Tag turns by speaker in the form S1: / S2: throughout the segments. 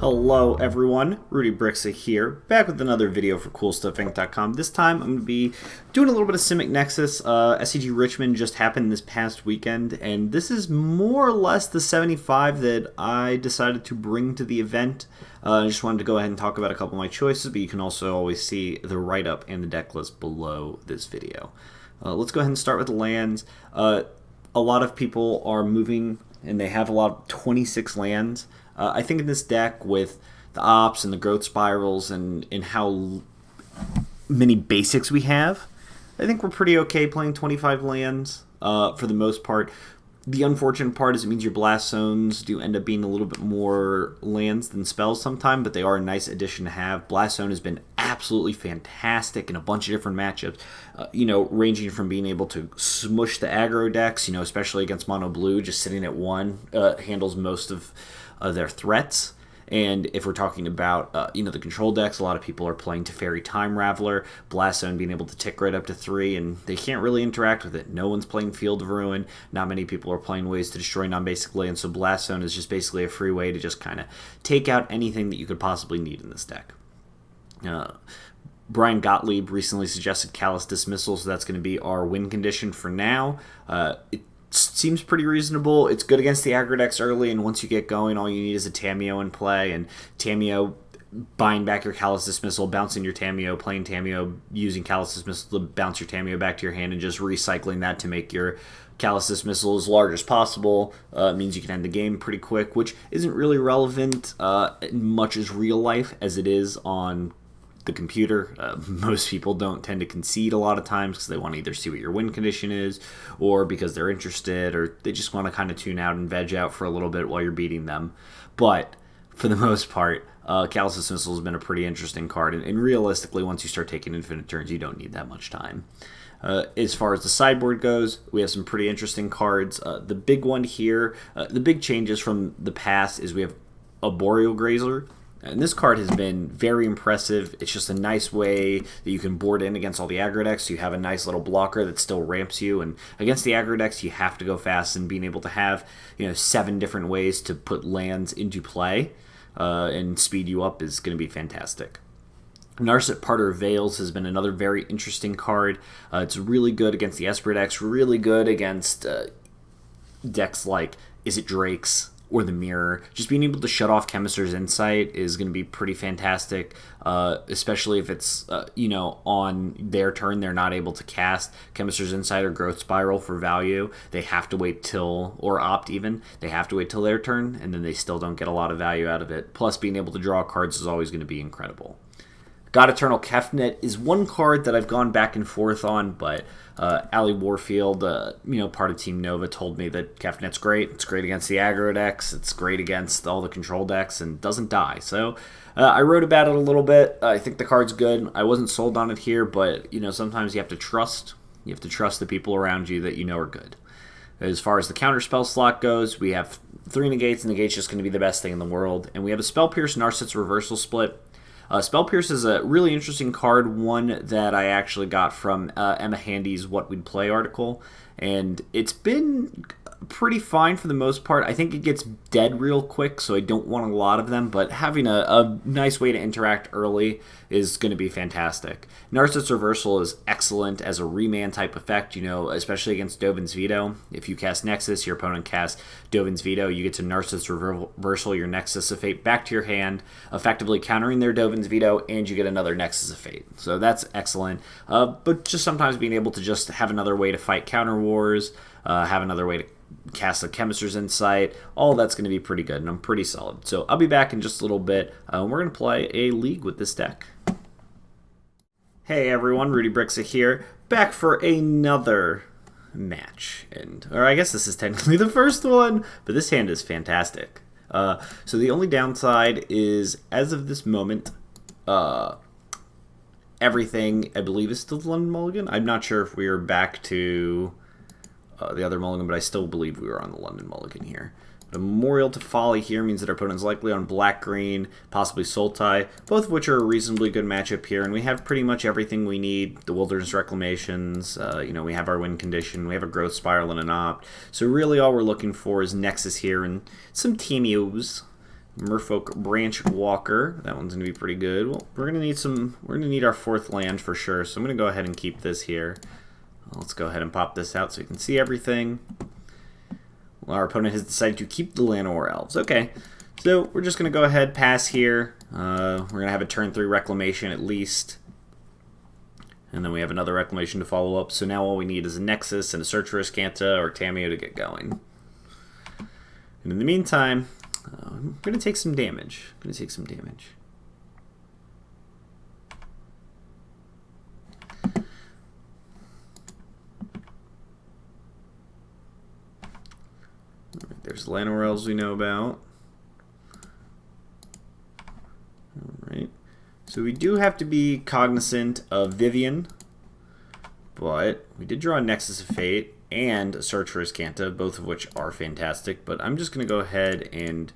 S1: Hello everyone, Rudy Briksza here, back with another video for CoolStuffInc.com. This time I'm going to be doing a little bit of Simic Nexus. SCG Richmond just happened this past weekend, and this is more or less the 75 that I decided to bring to the event. I just wanted to go ahead and talk about a couple of my choices, but you can also always see the write-up and the deck list below this video. Let's go ahead and start with the lands. A lot of people are moving, and they have a lot of 26 lands. I think in this deck, with the ops and the growth spirals and how many basics we have, I think we're pretty okay playing 25 lands for the most part. The unfortunate part is it means your blast zones do end up being a little bit more lands than spells sometimes, but they are a nice addition to have. Blast zone has been absolutely fantastic in a bunch of different matchups, ranging from being able to smush the aggro decks, especially against mono blue, just sitting at 1 handles most of their threats. And if we're talking about, the control decks, a lot of people are playing Teferi Time Raveler, Blast Zone being able to tick right up to 3, and they can't really interact with it. No one's playing Field of Ruin. Not many people are playing ways to destroy non-basic lands, so Blast Zone is just basically a free way to just kind of take out anything that you could possibly need in this deck. Brian Gottlieb recently suggested Callous Dismissal, so that's going to be our win condition for now. It seems pretty reasonable. It's good against the aggro decks early, and once you get going, all you need is a Tamiyo in play, and Tamiyo buying back your Callous Dismissal, bouncing your Tamiyo, playing Tamiyo, using Callous Dismissal to bounce your Tamiyo back to your hand, and just recycling that to make your Callous Dismissal as large as possible. Means you can end the game pretty quick, which isn't really relevant much as real life as it is on the computer. Most people don't tend to concede a lot of times because they want to either see what your win condition is, or because they're interested, or they just want to kind of tune out and veg out for a little bit while you're beating them. But for the most part, Callous Dismissal has been a pretty interesting card, and realistically, once you start taking infinite turns, you don't need that much time. As far as the sideboard goes, we have some pretty interesting cards. The big one here, the big changes from the past is we have Arboreal Grazer. And this card has been very impressive. It's just a nice way that you can board in against all the aggro decks. You have a nice little blocker that still ramps you. And against the aggro decks, you have to go fast. And being able to have 7 different ways to put lands into play and speed you up is going to be fantastic. Narset Parter Veils has been another very interesting card. It's really good against the Esper decks. Really good against decks like Is It Drake's or the Mirror. Just being able to shut off Chemister's Insight is going to be pretty fantastic, especially if it's, on their turn they're not able to cast Chemister's Insight or Growth Spiral for value. They have to wait till, or opt even, they have to wait till their turn, and then they still don't get a lot of value out of it. Plus, being able to draw cards is always going to be incredible. God-Eternal Kefnet is one card that I've gone back and forth on, but Ali Warfield, part of Team Nova, told me that Kefnet's great. It's great against the aggro decks. It's great against all the control decks and doesn't die. So I wrote about it a little bit. I think the card's good. I wasn't sold on it here, but sometimes you have to trust. You have to trust the people around you that are good. As far as the counterspell slot goes, we have 3 negates. Negate's just going to be the best thing in the world. And we have a Spell Pierce Narset's Reversal Split. Spell Pierce is a really interesting card, one that I actually got from Emma Handy's What We'd Play article, and it's been pretty fine for the most part. I think it gets dead real quick, so I don't want a lot of them, but having a nice way to interact early is going to be fantastic. Narset's Reversal is excellent as a remand type effect, especially against Dovin's Veto. If you cast Nexus, your opponent casts Dovin's Veto, you get to Narset's Reversal your Nexus of Fate back to your hand, effectively countering their Dovin's Veto, and you get another Nexus of Fate. So that's excellent. But just sometimes being able to just have another way to fight counter wars, have another way to cast a Chemister's Insight, all that's going to be pretty good, and I'm pretty solid. So I'll be back in just a little bit. We're going to play a league with this deck. Hey everyone, Rudy Briksza here, back for another match. Or I guess this is technically the first one, but this hand is fantastic. So the only downside is, as of this moment, everything, I believe, is still the London Mulligan. I'm not sure if we are back to the other Mulligan, but I still believe we were on the London Mulligan here. A Memorial to Folly here means that our opponent's likely on black-green, possibly Sultai, both of which are a reasonably good matchup here, and we have pretty much everything we need. The Wilderness Reclamations, we have our win condition, we have a Growth Spiral and an Opt. So really all we're looking for is Nexus here and some Tamiyos Merfolk Branch Walker. That one's gonna be pretty good. Well, we're gonna need our 4th land for sure. So I'm gonna go ahead and keep this here. Let's go ahead and pop this out so you can see everything. Well, our opponent has decided to keep the Llanowar Elves. Okay, so we're just gonna go ahead, pass here. We're gonna have a turn 3 Reclamation at least. And then we have another Reclamation to follow up. So now all we need is a Nexus and a Search for Azcanta or Tamiyo to get going. And in the meantime, I'm going to take some damage. Alright, there's Llanowar Elves we know about. Alright. So we do have to be cognizant of Vivien, but we did draw a Nexus of Fate and a Search for Azcanta, both of which are fantastic, but I'm just going to go ahead and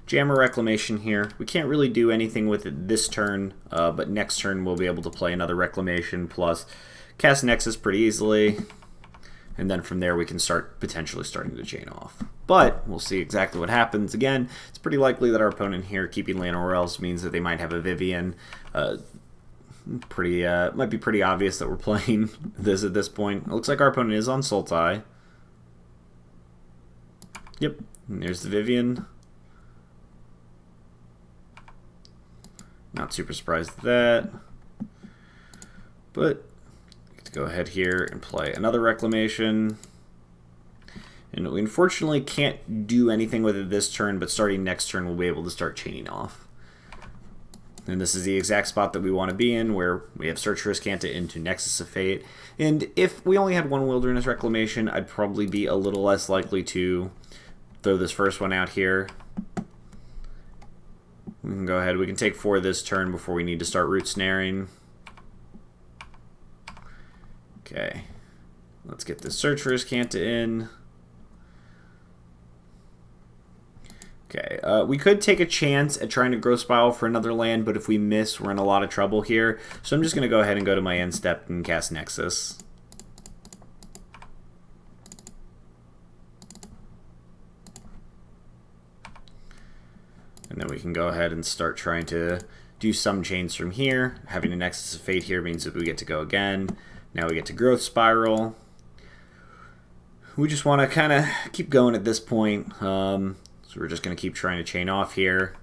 S1: jam a Reclamation here. We can't really do anything with it this turn, but next turn we'll be able to play another Reclamation plus cast Nexus pretty easily, and then from there we can start potentially starting to chain off. But we'll see exactly what happens. Again, it's pretty likely that our opponent here keeping Llanowar Elves means that they might have a Vivien. Might be pretty obvious that we're playing this at this point. It looks like our opponent is on Sultai. Yep, and there's the Vivien. Not super surprised at that. But let's go ahead here and play another Reclamation. And we unfortunately can't do anything with it this turn, but starting next turn we'll be able to start chaining off. And this is the exact spot that we want to be in, where we have Search for Azcanta into Nexus of Fate. And if we only had one Wilderness Reclamation, I'd probably be a little less likely to throw this first one out here. We can go ahead. We can take 4 this turn before we need to start Root Snaring. Okay. Let's get this Search for Azcanta in. Okay, we could take a chance at trying to Growth Spiral for another land, but if we miss, we're in a lot of trouble here. So I'm just going to go ahead and go to my end step and cast Nexus. And then we can go ahead and start trying to do some chains from here. Having a Nexus of Fate here means that we get to go again. Now we get to Growth Spiral. We just want to kind of keep going at this point. So we're just going to keep trying to chain off here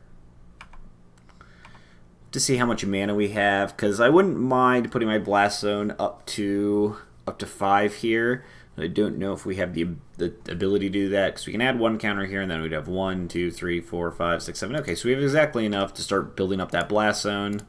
S1: to see how much mana we have, because I wouldn't mind putting my Blast Zone up to 5 here. I don't know if we have the ability to do that, because we can add 1 counter here, and then we'd have 1, 2, 3, 4, 5, 6, 7. Okay, so we have exactly enough to start building up that Blast Zone.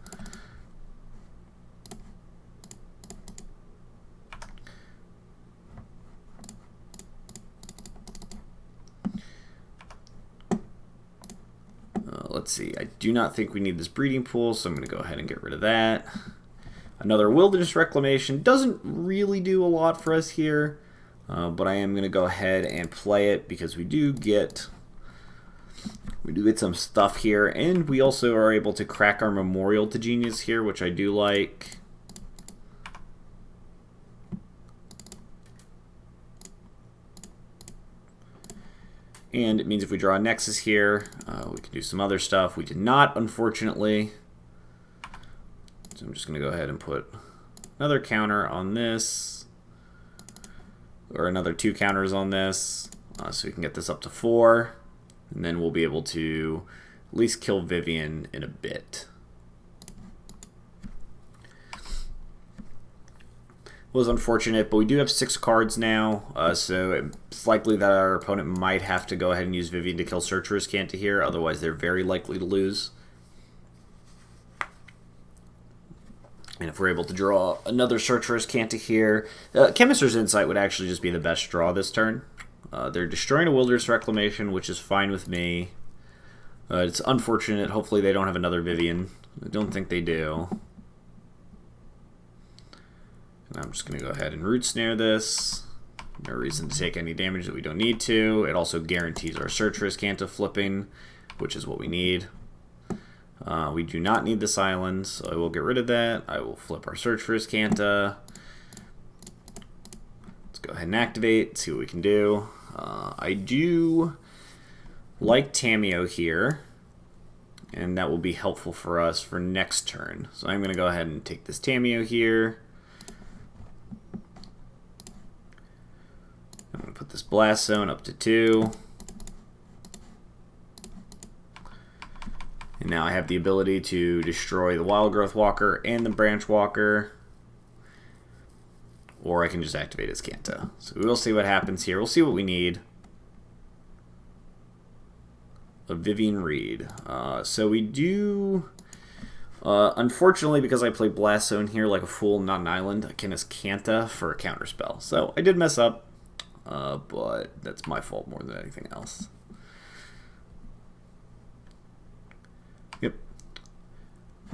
S1: Let's see, I do not think we need this Breeding Pool, so I'm going to go ahead and get rid of that. Another Wilderness Reclamation doesn't really do a lot for us here, but I am going to go ahead and play it because we do get some stuff here, and we also are able to crack our Memorial to Genius here, which I do like. And it means if we draw a Nexus here, we can do some other stuff. We did not, unfortunately. So I'm just going to go ahead and put another counter on this, or another 2 counters on this, so we can get this up to 4. And then we'll be able to at least kill Vivien in a bit. Was unfortunate, but we do have 6 cards now, so it's likely that our opponent might have to go ahead and use Vivien to kill Search for Azcanta here, otherwise they're very likely to lose. And if we're able to draw another Search for Azcanta here, Chemister's Insight would actually just be the best draw this turn. They're destroying a Wilderness Reclamation, which is fine with me. It's unfortunate. Hopefully they don't have another Vivien. I don't think they do. And I'm just going to go ahead and Root Snare this. No reason to take any damage that we don't need to. It also guarantees our Search for Azcanta flipping, which is what we need. We do not need this island, so I will get rid of that. I will flip our Search for Azcanta. Let's go ahead and activate, see what we can do. I do like Tamiyo here. and that will be helpful for us for next turn. So I'm going to go ahead and take this Tamiyo here. I'm going to put this Blast Zone up to 2. And now I have the ability to destroy the Wild Growth Walker and the Branch Walker. Or I can just activate Azcanta. So we'll see what happens here. We'll see what we need. A Vivian Reed. So we do... unfortunately, because I play Blast Zone here like a fool, not an island, I can Azcanta for a counterspell. So I did mess up, but that's my fault more than anything else. Yep.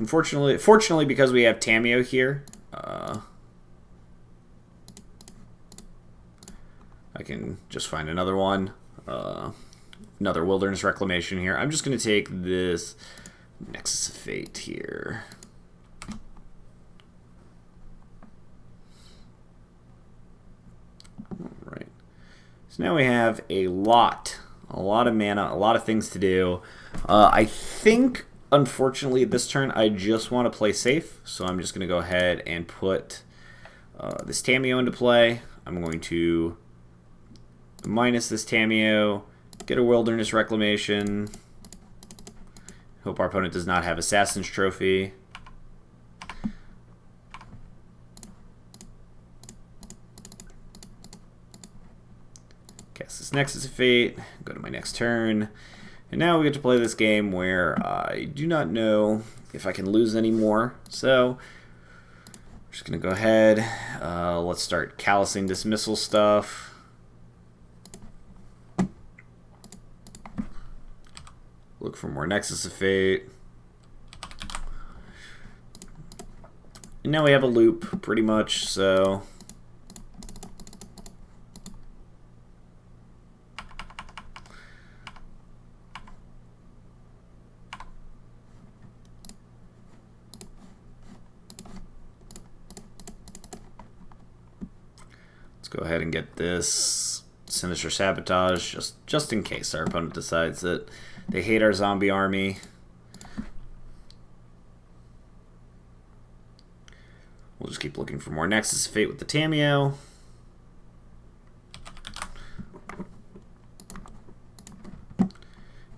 S1: Fortunately, because we have Tamiyo here, I can just find another one. Another Wilderness Reclamation here. I'm just going to take this Nexus of Fate here. Alright. So now we have a lot of mana, a lot of things to do. I think, unfortunately, this turn I just want to play safe. So I'm just going to go ahead and put this Tamiyo into play. I'm going to minus this Tamiyo, get a Wilderness Reclamation. Hope our opponent does not have Assassin's Trophy. Cast this Nexus of Fate, go to my next turn. And now we get to play this game where I do not know if I can lose anymore. So, I'm just going to go ahead. Let's start Callous Dismissal stuff. Look for more Nexus of Fate. And now we have a loop, pretty much, so... Let's go ahead and get this Sinister Sabotage, just in case our opponent decides that they hate our zombie army. We'll just keep looking for more Nexus of Fate with the Tamiyo.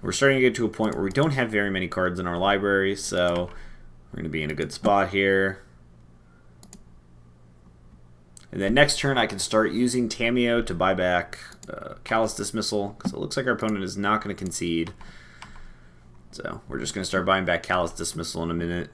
S1: We're starting to get to a point where we don't have very many cards in our library, so we're going to be in a good spot here. And then next turn I can start using Tamiyo to buy back Callous Dismissal, because it looks like our opponent is not going to concede. So we're just going to start buying back Callous Dismissal in a minute.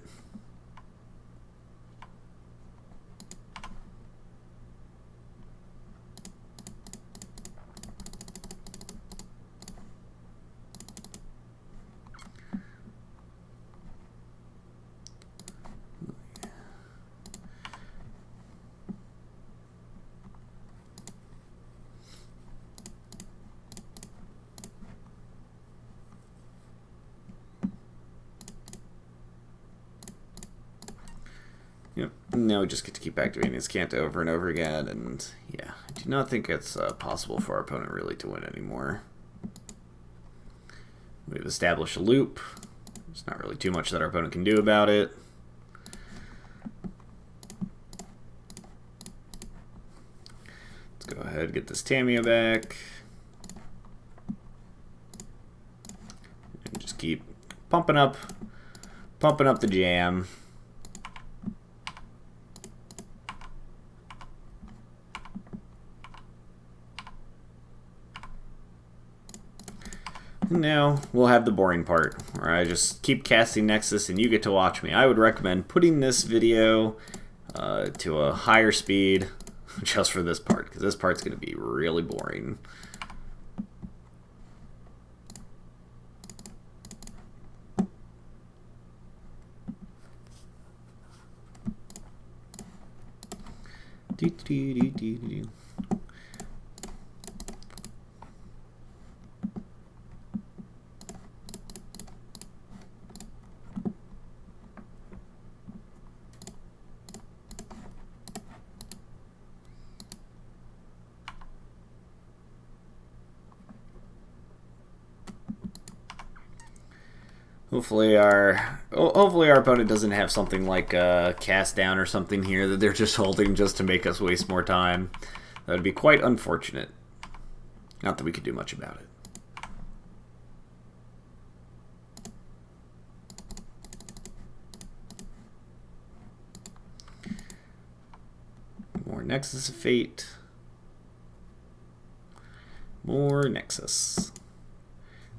S1: Yep. Now we just get to keep activating Azcanta over and over again, and yeah, I do not think it's possible for our opponent really to win anymore. We've established a loop. There's not really too much that our opponent can do about it. Let's go ahead and get this Tamiyo back. And just keep pumping up the jam. And now we'll have the boring part, where I just keep casting Nexus and you get to watch me. I would recommend putting this video to a higher speed just for this part, because this part's going to be really boring. Hopefully our opponent doesn't have something like a cast down or something here that they're just holding just to make us waste more time. That would be quite unfortunate. Not that we could do much about it. More Nexus of Fate. More Nexus.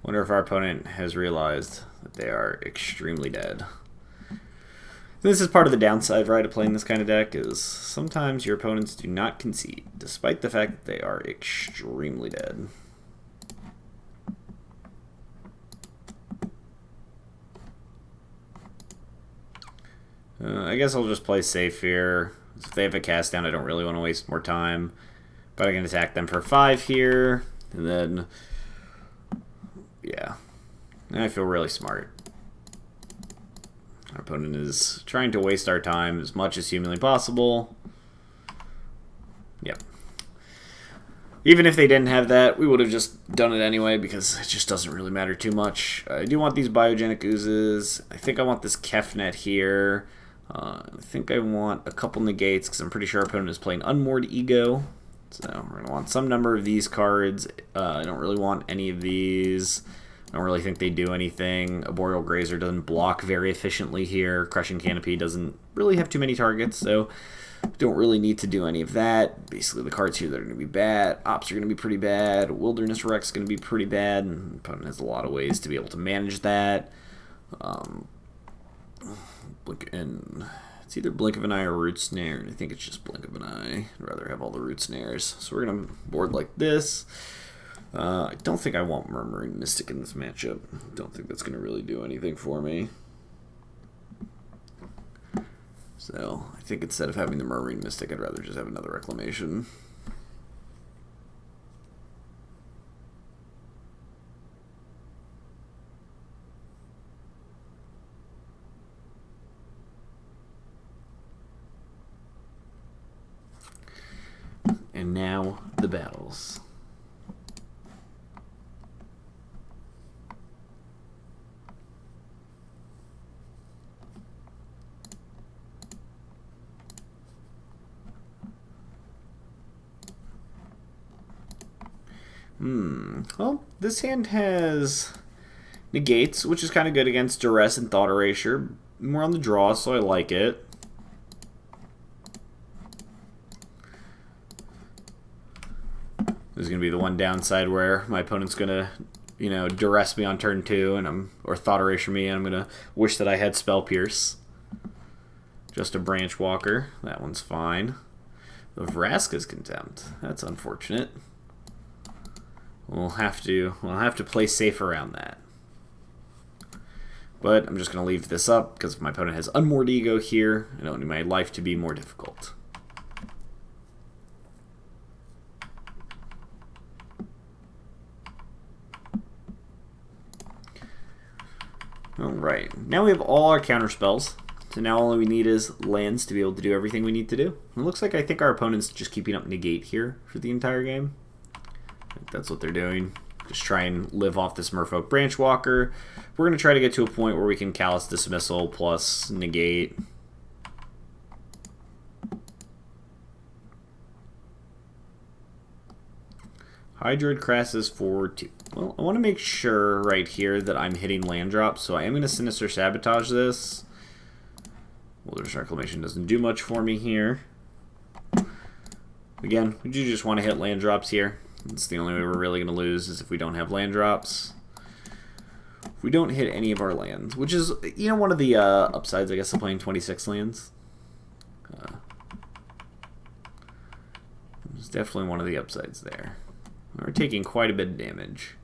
S1: Wonder if our opponent has realized that they are extremely dead. This is part of the downside, right, of playing this kind of deck, is sometimes your opponents do not concede, despite the fact that they are extremely dead. I guess I'll just play safe here. If they have a cast down, I don't really want to waste more time. But I can attack them for 5 here, and then, yeah, I feel really smart. Our opponent is trying to waste our time as much as humanly possible. Yep. Even if they didn't have that, we would have just done it anyway because it just doesn't really matter too much. I do want these Bioogenic Oozes. I think I want this Kefnet here. I think I want a couple Negates because I'm pretty sure our opponent is playing Unmoored Ego. So we're going to want some number of these cards. I don't really want any of these. I don't really think they do anything. Arboreal Grazer doesn't block very efficiently here. Crushing Canopy doesn't really have too many targets, so don't really need to do any of that. Basically, the cards here that are going to be bad. Ops are going to be pretty bad. Wilderness Reclamation is going to be pretty bad. And the opponent has a lot of ways to be able to manage that. It's either Blink of an Eye or Root Snare. I think it's just Blink of an Eye. I'd rather have all the Root Snares. So we're going to board like this. I don't think I want Murmuring Mystic in this matchup. Don't think that's going to really do anything for me. So I think instead of having the Murmuring Mystic, I'd rather just have another Reclamation. And now the battles. Well, this hand has Negates, which is kind of good against Duress and Thought Erasure. More on the draw, so I like it. This is going to be the one downside where my opponent's going to, Duress me on turn 2, or Thought Erasure me, and I'm going to wish that I had Spell Pierce. Just a Branch Walker. That one's fine. The Vraska's Contempt. That's unfortunate. We'll have to play safe around that. But I'm just going to leave this up because my opponent has Unmoored Ego here. I don't need my life to be more difficult. Alright, now we have all our counter spells. So now all we need is lands to be able to do everything we need to do. It looks like I think our opponent's just keeping up Negate here for the entire game. I think that's what they're doing. Just try and live off this Merfolk Branch Walker. We're going to try to get to a point where we can Callous Dismissal plus Negate. Hydroid Crassus for 2. Well, I want to make sure right here that I'm hitting land drops, so I am going to Sinister Sabotage this. Wilderness Reclamation doesn't do much for me here. Again, we do just want to hit land drops here. It's the only way we're really going to lose is if we don't have land drops. If we don't hit any of our lands, which is, one of the upsides, I guess, of playing 26 lands. It's definitely one of the upsides there. We're taking quite a bit of damage.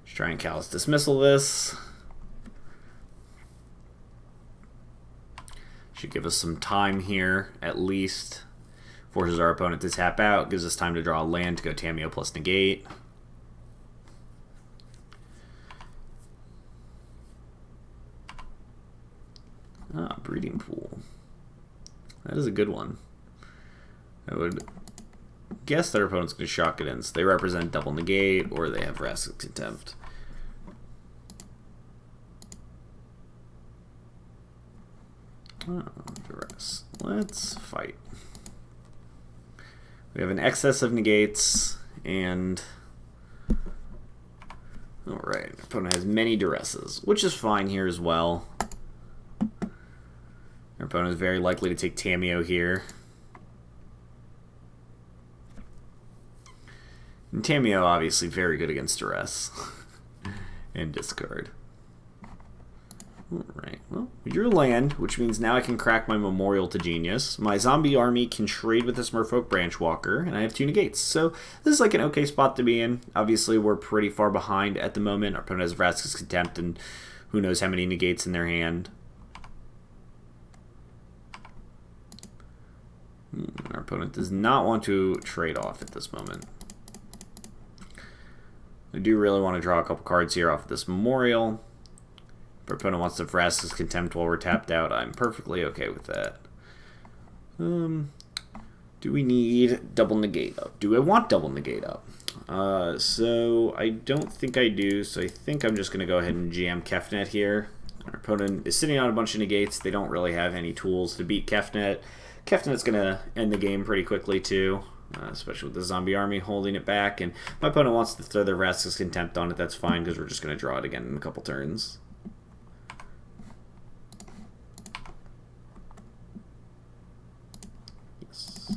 S1: Let's try and Callous Dismissal this. Should give us some time here, at least. Forces our opponent to tap out. Gives us time to draw a land to go Tamiyo plus Negate. Breeding Pool. That is a good one. I would guess their opponent's going to shock it in. So they represent double negate, or they have Vraska's Contempt. Oh, duress. Let's fight. We have an excess of negates, and alright, our opponent has many duresses, which is fine here as well. Our opponent is very likely to take Tamiyo here. And Tamiyo obviously very good against duress. And discard. Alright, well, we drew land, which means now I can crack my Memorial to Genius. My zombie army can trade with this Merfolk Branchwalker, and I have 2 negates. So this is like an okay spot to be in. Obviously, we're pretty far behind at the moment. Our opponent has Vraska's Contempt, and who knows how many negates in their hand. Our opponent does not want to trade off at this moment. I do really want to draw a couple cards here off of this Memorial. If our opponent wants to Vraska's Contempt while we're tapped out, I'm perfectly okay with that. Do we need double negate up? Do I want double negate up? So I don't think I do, so I think I'm just going to go ahead and jam Kefnet here. Our opponent is sitting on a bunch of negates. They don't really have any tools to beat Kefnet. Kefnet's going to end the game pretty quickly too, especially with the zombie army holding it back. And my opponent wants to throw their Vraska's Contempt on it. That's fine, because we're just going to draw it again in a couple turns. Yes.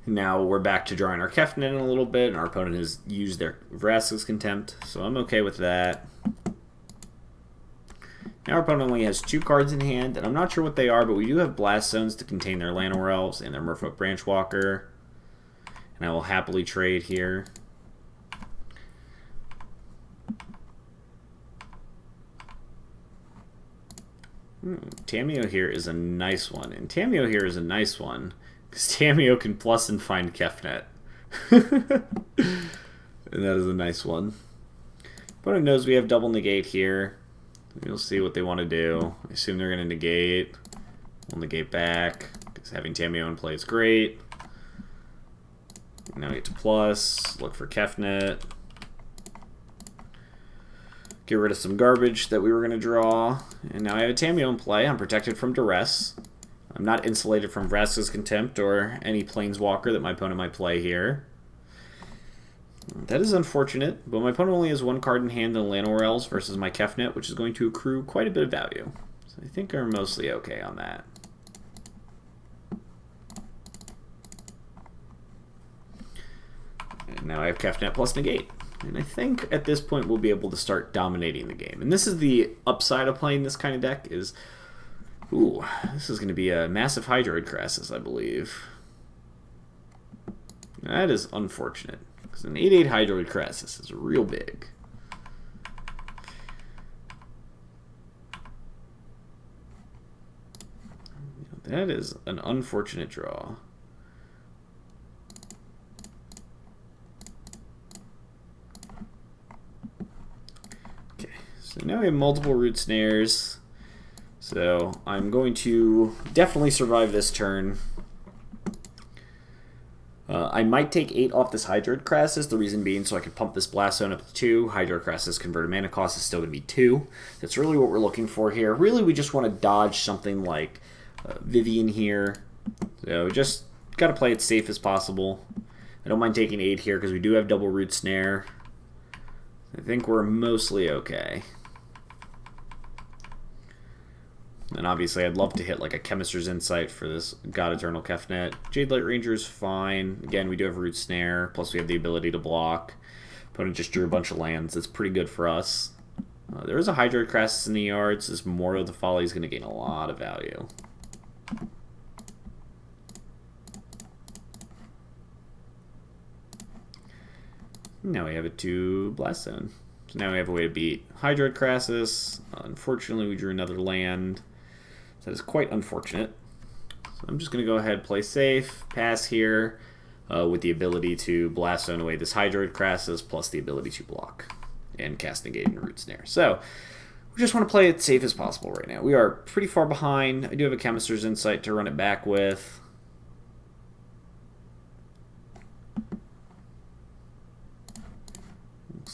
S1: Now we're back to drawing our Kefnet in a little bit, and our opponent has used their Vraska's Contempt, so I'm okay with that. Now our opponent only has 2 cards in hand, and I'm not sure what they are, but we do have Blast Zones to contain their Llanowar Elves and their Merfolk Branchwalker. And I will happily trade here. Tamiyo here is a nice one, and Tamiyo here is a nice one, because Tamiyo can plus and find Kefnet. And that is a nice one. Opponent knows we have double negate here. We'll see what they want to do. I assume they're going to negate. We'll negate back, because having Tamiyo in play is great. Now we get to plus, look for Kefnet. Get rid of some garbage that we were going to draw. And now I have a Tamiyo in play. I'm protected from duress. I'm not insulated from Vraska's Contempt or any Planeswalker that my opponent might play here. That is unfortunate, but my opponent only has 1 card in hand in Llanowar Elves versus my Kefnet, which is going to accrue quite a bit of value. So I think I'm mostly okay on that. And now I have Kefnet plus negate. And I think at this point we'll be able to start dominating the game. And this is the upside of playing this kind of deck is... Ooh, this is going to be a massive Hydroid Krasis, I believe. That is unfortunate. Because an 8/8 Hydroid Krasis is real big. That is an unfortunate draw. Okay, so now we have multiple Root Snares. So I'm going to definitely survive this turn. I might take 8 off this Hydroid Krasis, the reason being so I can pump this Blast Zone up to 2. Hydroid Krasis converted mana cost is still going to be 2. That's really what we're looking for here. Really, we just want to dodge something like Vivian here. So just got to play it safe as possible. I don't mind taking 8 here because we do have double Root Snare. I think we're mostly okay. And obviously, I'd love to hit like a Chemister's Insight for this God-Eternal Kefnet. Jadelight Ranger is fine. Again, we do have Root Snare, plus we have the ability to block. Opponent just drew a bunch of lands. That's pretty good for us. There is a Hydroid Krasis in the yards. This Memorial to Folly is going to gain a lot of value. Now we have a 2 Blast Zone. So now we have a way to beat Hydroid Krasis. Unfortunately, we drew another land. That is quite unfortunate. So I'm just going to go ahead, play safe, pass here, with the ability to Blast Zone away this Hydroid Krasis, plus the ability to block and cast Negate and Root Snare. So we just want to play it safe as possible right now. We are pretty far behind. I do have a Chemister's Insight to run it back with.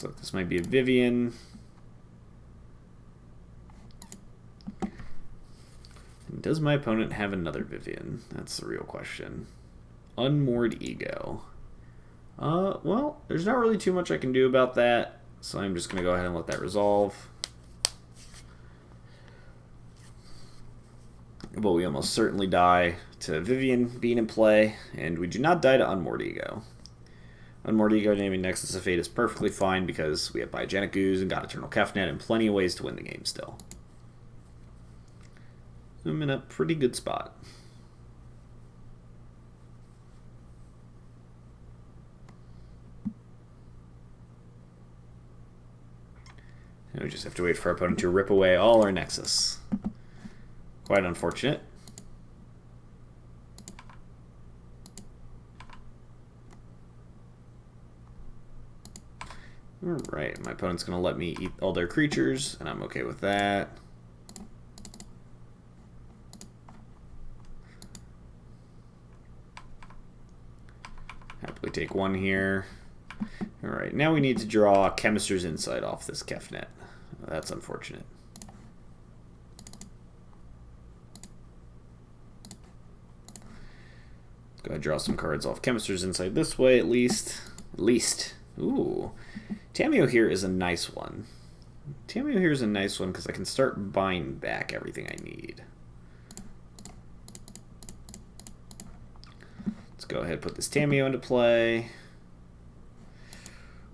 S1: Looks like this might be a Vivian. Does my opponent have another Vivian? That's the real question. Unmoored Ego. Well, there's not really too much I can do about that, so I'm just going to go ahead and let that resolve. But we almost certainly die to Vivian being in play, and we do not die to Unmoored Ego. Unmoored Ego naming Nexus of Fate is perfectly fine because we have Bioogenic Ooze and God-Eternal Kefnet and plenty of ways to win the game still. I'm in a pretty good spot. And we just have to wait for our opponent to rip away all our Nexus. Quite unfortunate. Alright, my opponent's going to let me eat all their creatures, and I'm okay with that. Happily take one here. Alright, now we need to draw Chemister's Insight off this Kefnet. That's unfortunate. Let's go ahead and draw some cards off Chemister's Insight this way, at least. Ooh. Tamiyo here is a nice one. Tamiyo here is a nice one because I can start buying back everything I need. Let's go ahead and put this Tamiyo into play.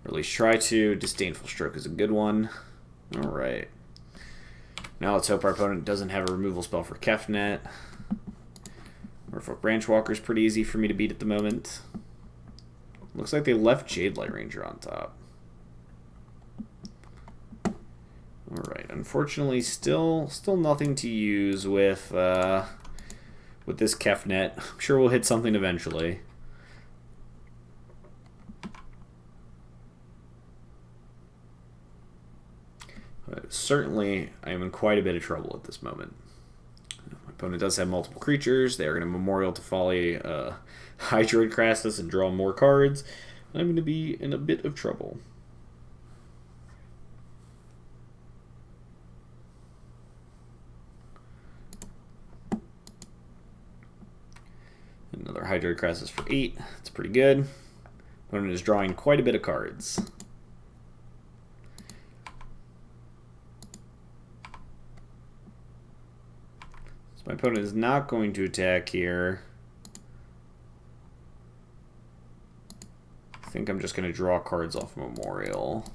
S1: Or at least try to. Disdainful Stroke is a good one. Alright. Now let's hope our opponent doesn't have a removal spell for Kefnet. Merfolk Branchwalker is pretty easy for me to beat at the moment. Looks like they left Jade Light Ranger on top. Alright, unfortunately still nothing to use with this Kefnet. I'm sure we'll hit something eventually. Certainly, I am in quite a bit of trouble at this moment. My opponent does have multiple creatures. They are going to Memorial to Folly Hydroid Crassus and draw more cards. I'm going to be in a bit of trouble. Another Hydroid Crassus for 8. That's pretty good. Opponent is drawing quite a bit of cards. My opponent is not going to attack here. I think I'm just going to draw cards off Memorial.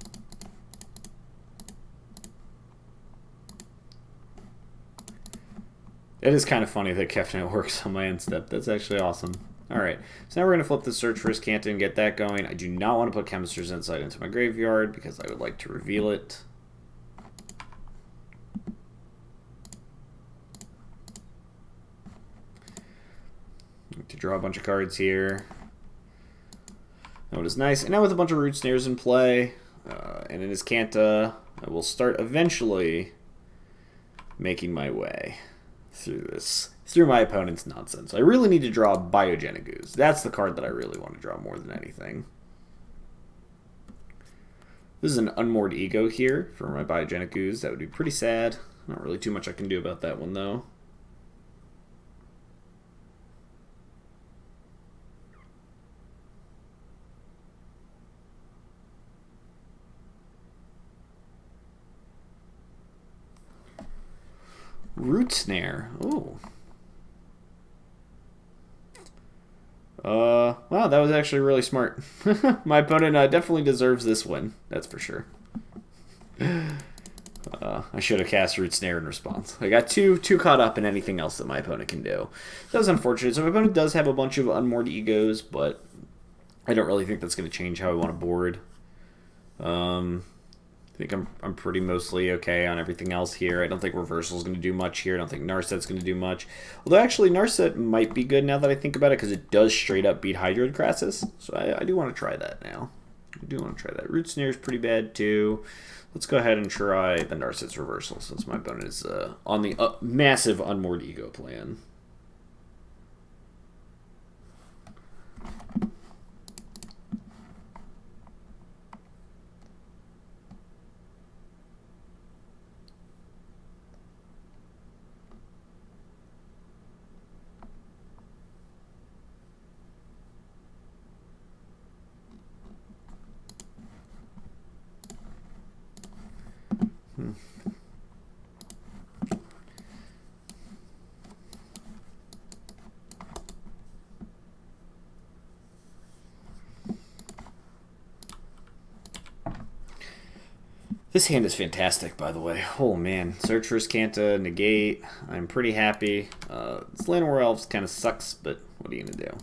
S1: It is kind of funny that Kefnet works on my end step. That's actually awesome. Alright, so now we're going to flip the Search for Azcanta and get that going. I do not want to put Chemister's Insight into my graveyard because I would like to reveal it. To draw a bunch of cards here. That was nice. And now with a bunch of Root Snares in play, and in Azcanta, I will start eventually making my way through my opponent's nonsense. I really need to draw Bioogenic Ooze. That's the card that I really want to draw more than anything. This is an Unmoored Ego here for my Bioogenic Ooze. That would be pretty sad. Not really too much I can do about that one, though. Root Snare. Ooh. Wow, that was actually really smart. My opponent definitely deserves this win. That's for sure. I should have cast Root Snare in response. I got too caught up in anything else that my opponent can do. That was unfortunate. So my opponent does have a bunch of Unmoored Egos, but I don't really think that's going to change how I want to board. I think I'm pretty mostly okay on everything else here. I don't think Reversal's going to do much here. I don't think Narset's going to do much. Although actually Narset might be good now that I think about it because it does straight up beat Hydroid Crassus. So I do want to try that now. I do want to try that. Root Snare is pretty bad too. Let's go ahead and try the Narset's Reversal since my opponent is on the massive Unmoored Ego plan. This hand is fantastic, by the way. Oh man, search for Azcanta, negate. I'm pretty happy. This Llanowar Elves kind of sucks, but what are you gonna do?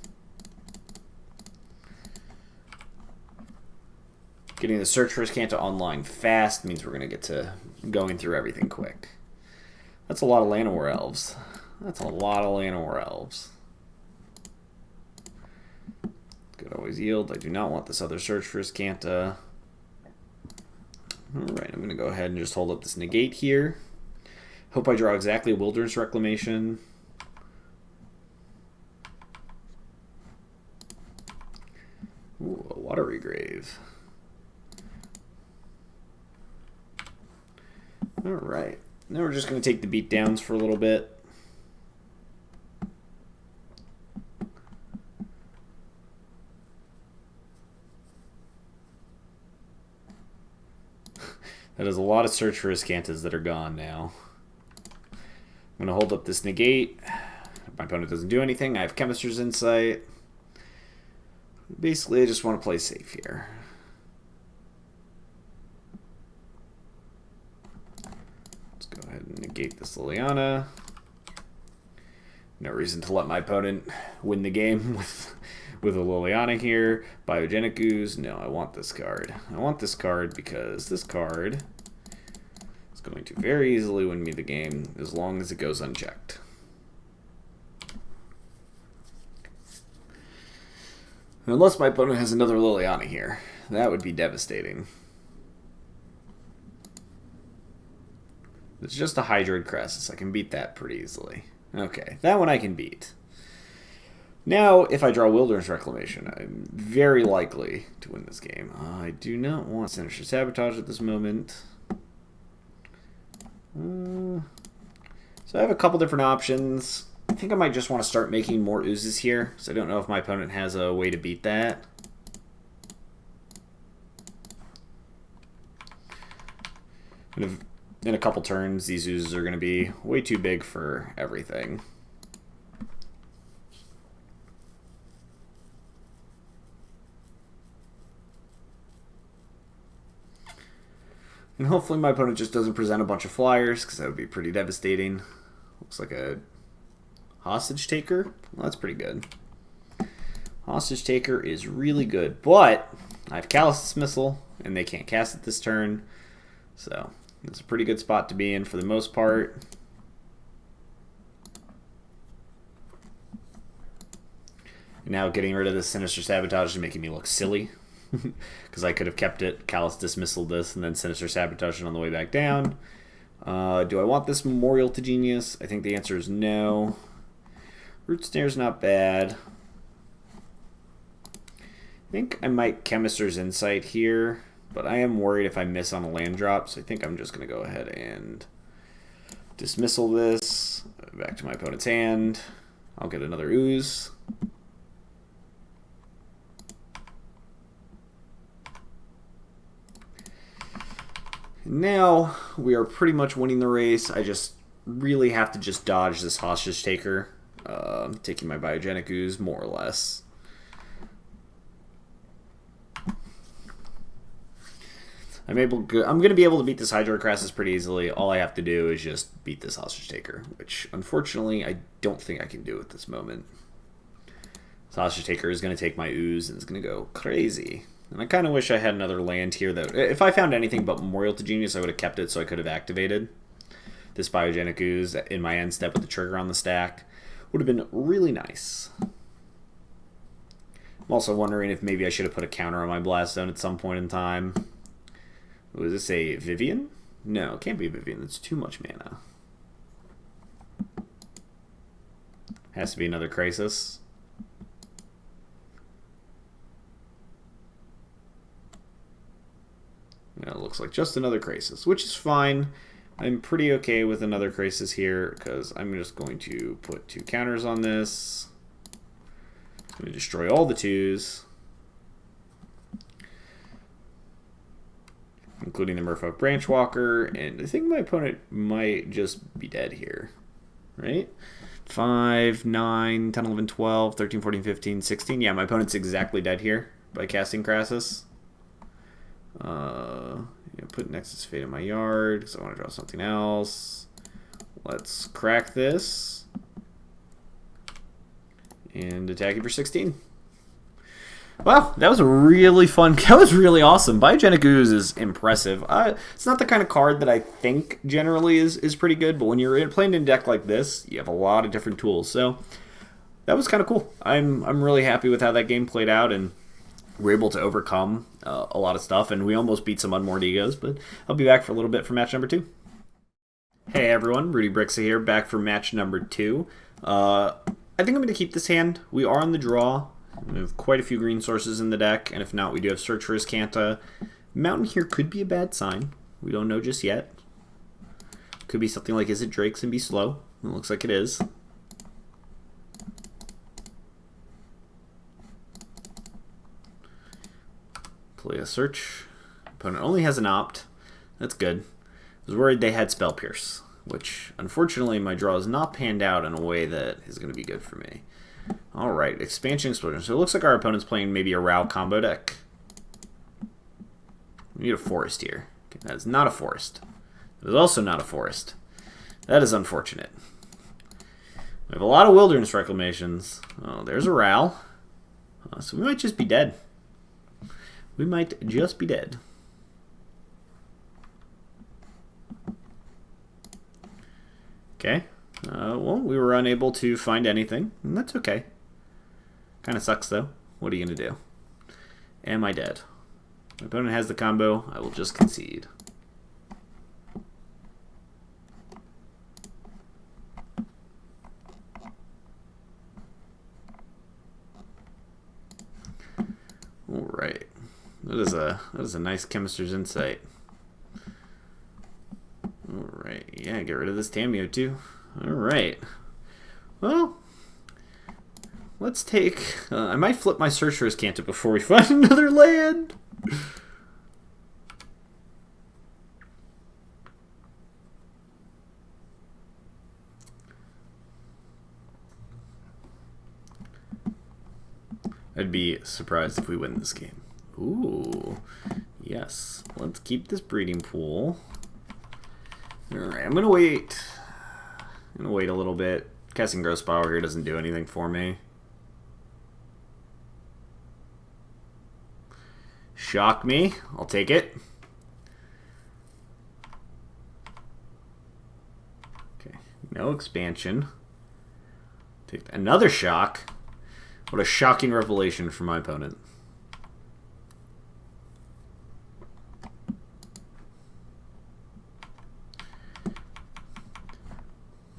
S1: Getting the search for Azcanta online fast means we're gonna get to going through everything quick. That's a lot of Llanowar Elves. That's a lot of Llanowar Elves. Could always yield. I do not want this other search for Azcanta. Alright, I'm going to go ahead and just hold up this negate here. Hope I draw exactly a Wilderness Reclamation. Ooh, a Watery Grave. Alright, now we're just going to take the beat downs for a little bit. That is a lot of search for Azcantas that are gone now. I'm going to hold up this negate. If my opponent doesn't do anything, I have Chemister's Insight. Basically, I just want to play safe here. Let's go ahead and negate this Liliana. No reason to let my opponent win the game with a Liliana here. Bioogenic Ooze. No, I want this card. I want this card because this card is going to very easily win me the game as long as it goes unchecked. Unless my opponent has another Liliana here. That would be devastating. It's just a Hydroid Crassus. I can beat that pretty easily. Okay, that one I can beat. Now, if I draw Wilderness Reclamation, I'm very likely to win this game. I do not want Sinister Sabotage at this moment. So I have a couple different options. I think I might just want to start making more oozes here, so I don't know if my opponent has a way to beat that. In a couple turns, these oozes are going to be way too big for everything. And hopefully my opponent just doesn't present a bunch of flyers, because that would be pretty devastating. Looks like a Hostage Taker. Well, that's pretty good. Hostage Taker is really good, but I have Callous Dismissal, and they can't cast it this turn. So it's a pretty good spot to be in for the most part. And now getting rid of this Sinister Sabotage is making me look silly. Because I could have kept it, Callous Dismissal this, and then Sinister Sabotage it on the way back down. Do I want this Memorial to Genius? I think the answer is no. Root Snare's not bad. I think I might Chemister's Insight here, but I am worried if I miss on a land drop, so I think I'm just going to go ahead and dismissal this. Back to my opponent's hand. I'll get another Ooze. Now we are pretty much winning the race. I just really have to just dodge this Hostage Taker. Taking my Bioogenic Ooze, more or less. I'm going to be able to beat this Hydroid Crassus pretty easily. All I have to do is just beat this Hostage Taker, which unfortunately I don't think I can do at this moment. This Hostage Taker is going to take my Ooze and it's going to go crazy. And I kind of wish I had another land here. That if I found anything but Memorial to Genius, I would have kept it so I could have activated this Bioogenic Ooze in my end step with the trigger on the stack. Would have been really nice. I'm also wondering if maybe I should have put a counter on my Blast Zone at some point in time. Was this a Vivian? No, it can't be a Vivian. That's too much mana. Has to be another Crisis. Yeah, it looks like just another Crisis, which is fine. I'm pretty okay with another Crisis here because I'm just going to put 2 counters on this. It's going to destroy all the 2s, including the Merfolk Branchwalker, and I think my opponent might just be dead here, right? 5, 9, 10, 11, 12, 13, 14, 15, 16. Yeah, my opponent's exactly dead here by casting Crassus. Yeah, put Nexus of Fate in my yard because I want to draw something else. Let's crack this. And attack you for 16. Wow, that was a really fun. That was really awesome. Bioogenic Ooze is impressive. It's not the kind of card that I think generally is pretty good, but when you're playing in a deck like this, you have a lot of different tools. So that was kind of cool. I'm really happy with how that game played out, and we're able to overcome a lot of stuff, and we almost beat some Unmoored Egos, but I'll be back for a little bit for match number 2. Hey everyone, Rudy Briksza here, back for match number 2. I think I'm going to keep this hand. We are on the draw. We have quite a few green sources in the deck, and if not, we do have Search for Azcanta. Mountain here could be a bad sign. We don't know just yet. Could be something like, is it Drake's and be slow? It looks like it is. Play a Search. Opponent only has an Opt. That's good. I was worried they had Spell Pierce, which unfortunately my draw has not panned out in a way that is going to be good for me. Alright, Expansion Explosion. So it looks like our opponent's playing maybe a Rao combo deck. We need a forest here. Okay, that is not a forest. That is also not a forest. That is unfortunate. We have a lot of Wilderness Reclamations. Oh, there's a Rao. So we might just be dead. We might just be dead. Okay. Well, we were unable to find anything, and that's okay. Kind of sucks, though. What are you going to do? Am I dead? My opponent has the combo. I will just concede. All right. That is a nice Chemister's Insight. All right. Yeah, get rid of this Tamiyo, too. All right. Well, let's take... I might flip my Search for Azcanta before we find another land. I'd be surprised if we win this game. Ooh, yes. Let's keep this breeding pool. All right, I'm gonna wait. I'm gonna wait a little bit. Casting Gross Power here doesn't do anything for me. Shock me. I'll take it. Okay, no expansion. Take another shock. What a shocking revelation from my opponent.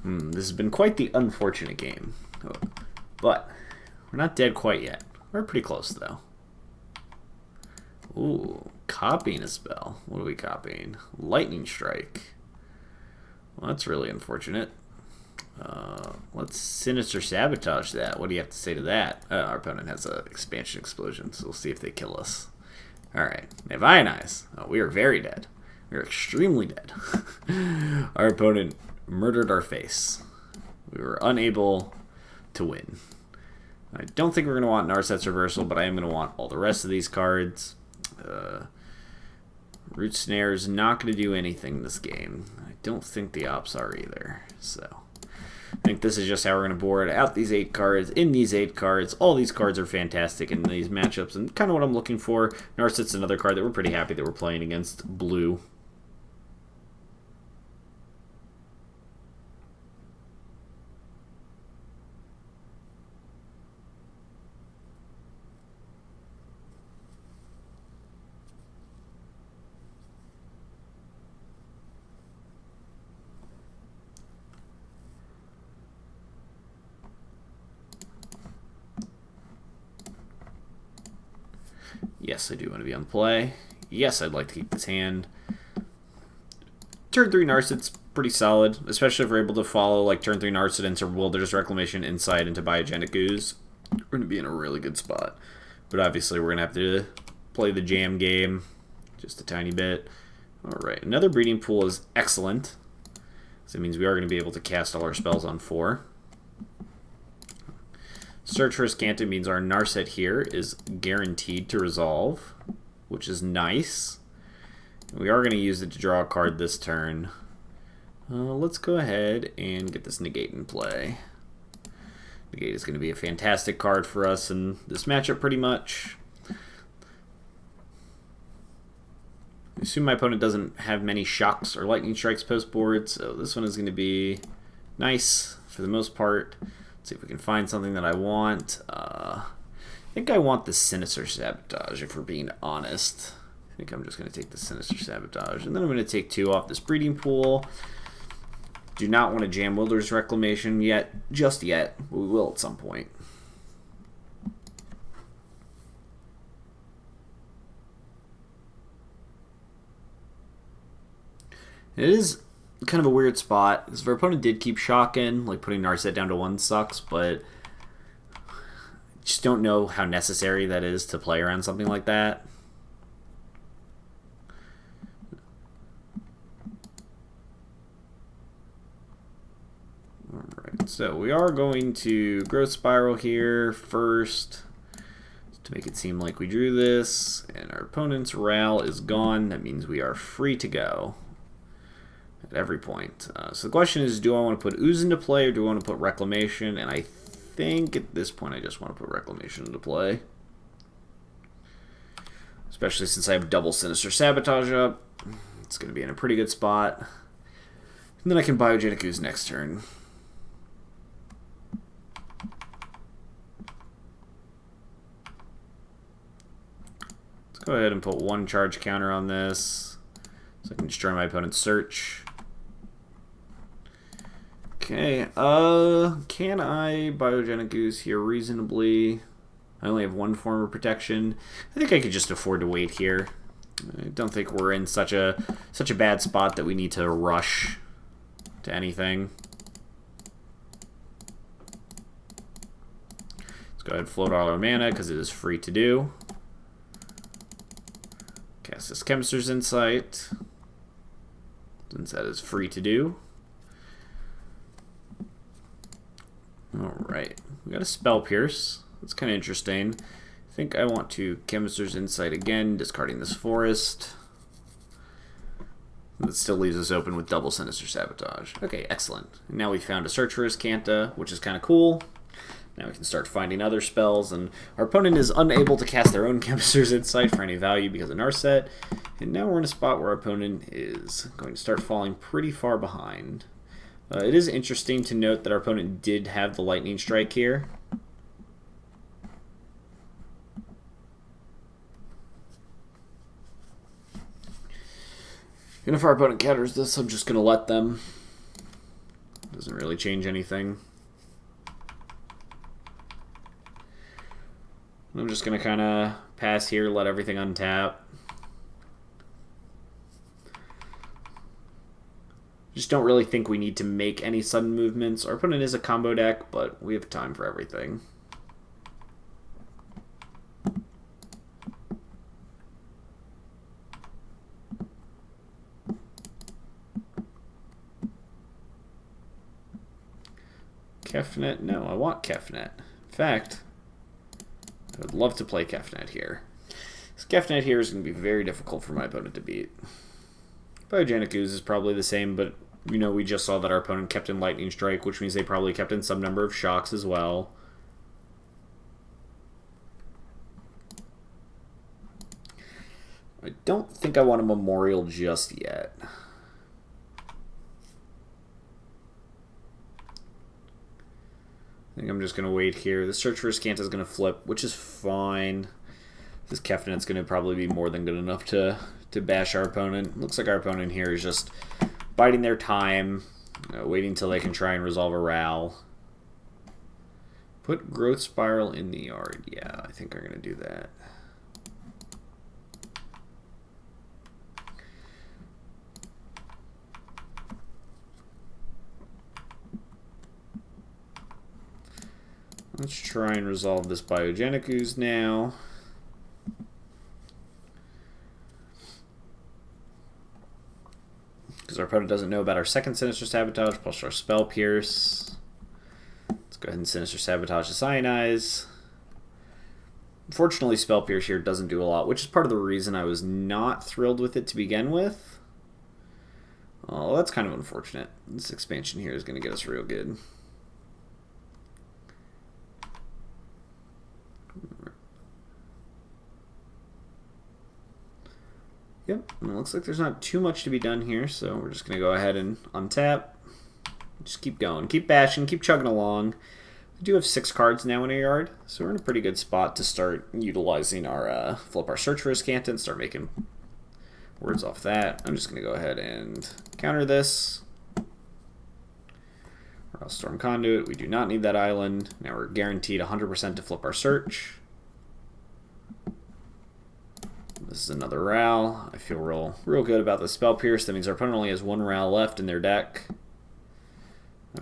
S1: This has been quite the unfortunate game. But we're not dead quite yet. We're pretty close, though. Ooh, copying a spell. What are we copying? Lightning Strike. Well, that's really unfortunate. Let's Sinister Sabotage that. What do you have to say to that? Our opponent has an Expansion Explosion, so we'll see if they kill us. Alright, they have Ionize. Oh, we are very dead. We are extremely dead. Our opponent murdered our face. We were unable to win. I don't think we're going to want Narset's Reversal, but I am going to want all the rest of these cards. Root Snare is not going to do anything this game. I don't think the Ops are either. So I think this is just how we're going to board out these 8 cards. In these 8 cards, all these cards are fantastic in these matchups, and kind of what I'm looking for. Narset's another card that we're pretty happy that we're playing against blue. Yes, I do want to be on play. Yes, I'd like to keep this hand. Turn 3 Narset's pretty solid, especially if we're able to follow like turn 3 Narset into Wilderness Reclamation Insight into Bioogenic Ooze. We're going to be in a really good spot. But obviously we're going to have to play the jam game just a tiny bit. Alright, another breeding pool is excellent. So it means we are going to be able to cast all our spells on 4. Search for Azcanta means our Narset here is guaranteed to resolve, which is nice. We are going to use it to draw a card this turn. Let's go ahead and get this Negate in play. Negate is going to be a fantastic card for us in this matchup pretty much. I assume my opponent doesn't have many shocks or lightning strikes post board, so this one is going to be nice for the most part. Let's see if we can find something that I want. I think I want the Sinister Sabotage, if we're being honest. I think I'm just going to take the Sinister Sabotage, and then I'm going to take 2 off this breeding pool. Do not want to jam Wilderness Reclamation yet, just yet. We will at some point. It is kind of a weird spot, because if our opponent did keep shocking, like putting Narset down to 1 sucks, but just don't know how necessary that is to play around something like that. Alright, so we are going to Growth Spiral here first to make it seem like we drew this, and our opponent's Ral is gone. That means we are free to go at every point. So the question is, do I want to put Ooze into play or do I want to put Reclamation? And I think at this point I just want to put Reclamation into play. Especially since I have double Sinister Sabotage up. It's going to be in a pretty good spot. And then I can Bioogenic Ooze next turn. Let's go ahead and put 1 charge counter on this so I can destroy my opponent's search. Okay, can I Bioogenic Ooze here reasonably? I only have 1 form of protection. I think I could just afford to wait here. I don't think we're in such a bad spot that we need to rush to anything. Let's go ahead and float all our mana because it is free to do. Cast this Chemister's Insight, since that is free to do. Alright, we got a Spell Pierce. That's kind of interesting. I think I want to Chemister's Insight again, discarding this Forest. That still leaves us open with double Sinister Sabotage. Okay, excellent. And now we found a search for Azcanta, which is kind of cool. Now we can start finding other spells, and our opponent is unable to cast their own Chemister's Insight for any value because of Narset. And now we're in a spot where our opponent is going to start falling pretty far behind. It is interesting to note that our opponent did have the Lightning Strike here. And if our opponent counters this, I'm just going to let them. Doesn't really change anything. I'm just going to kind of pass here, let everything untap. Just don't really think we need to make any sudden movements. Our opponent is a combo deck, but we have time for everything. Kefnet? No, I want Kefnet. In fact, I would love to play Kefnet here. This Kefnet here is going to be very difficult for my opponent to beat. Bioogenic Ooze is probably the same, but you know, we just saw that our opponent kept in Lightning Strike, which means they probably kept in some number of shocks as well. I don't think I want a Memorial just yet. I think I'm just going to wait here. The search for Azcanta is going to flip, which is fine. This Kefnet's going to probably be more than good enough to bash our opponent. Looks like our opponent here is just biding their time, waiting until they can try and resolve a Ral. Put Growth Spiral in the yard. Yeah, I think I'm going to do that. Let's try and resolve this Bioogenic Ooze now. Because our opponent doesn't know about our second Sinister Sabotage plus our Spell Pierce. Let's go ahead and Sinister Sabotage the Cyanize. Unfortunately, Spell Pierce here doesn't do a lot, which is part of the reason I was not thrilled with it to begin with. Oh, that's kind of unfortunate. This expansion here is going to get us real good. Yep, and it looks like there's not too much to be done here, so we're just going to go ahead and untap. Just keep going. Keep bashing, keep chugging along. We do have 6 cards now in our yard, so we're in a pretty good spot to start utilizing our flip our Search for Azcanta and start making words off that. I'm just going to go ahead and counter this. Or else Storm Conduit. We do not need that island. Now we're guaranteed 100% to flip our search. This is another Ral. I feel real good about the Spell Pierce. That means our opponent only has 1 Ral left in their deck.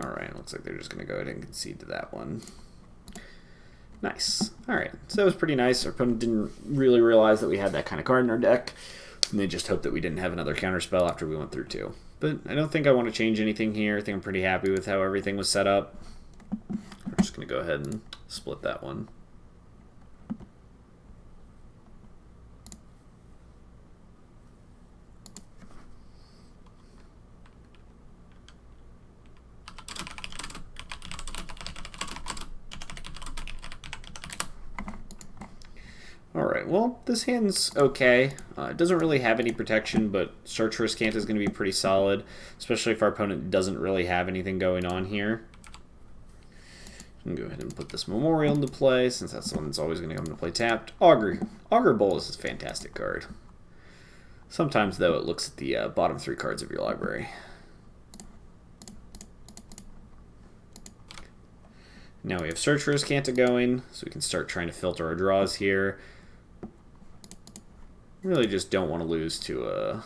S1: Alright, looks like they're just going to go ahead and concede to that one. Nice. Alright, so that was pretty nice. Our opponent didn't really realize that we had that kind of card in our deck, and they just hoped that we didn't have another counterspell after we went through 2. But I don't think I want to change anything here. I think I'm pretty happy with how everything was set up. We're just going to go ahead and split that one. Alright, well, this hand's okay. It doesn't really have any protection, but Search for Azcanta is going to be pretty solid, especially if our opponent doesn't really have anything going on here. I'm going to go ahead and put this Memorial into play, since that's the one that's always going to come into play tapped. Augur Bowl is a fantastic card. Sometimes, though, it looks at the bottom 3 cards of your library. Now we have Search for Azcanta going, so we can start trying to filter our draws here. Really just don't want to lose to a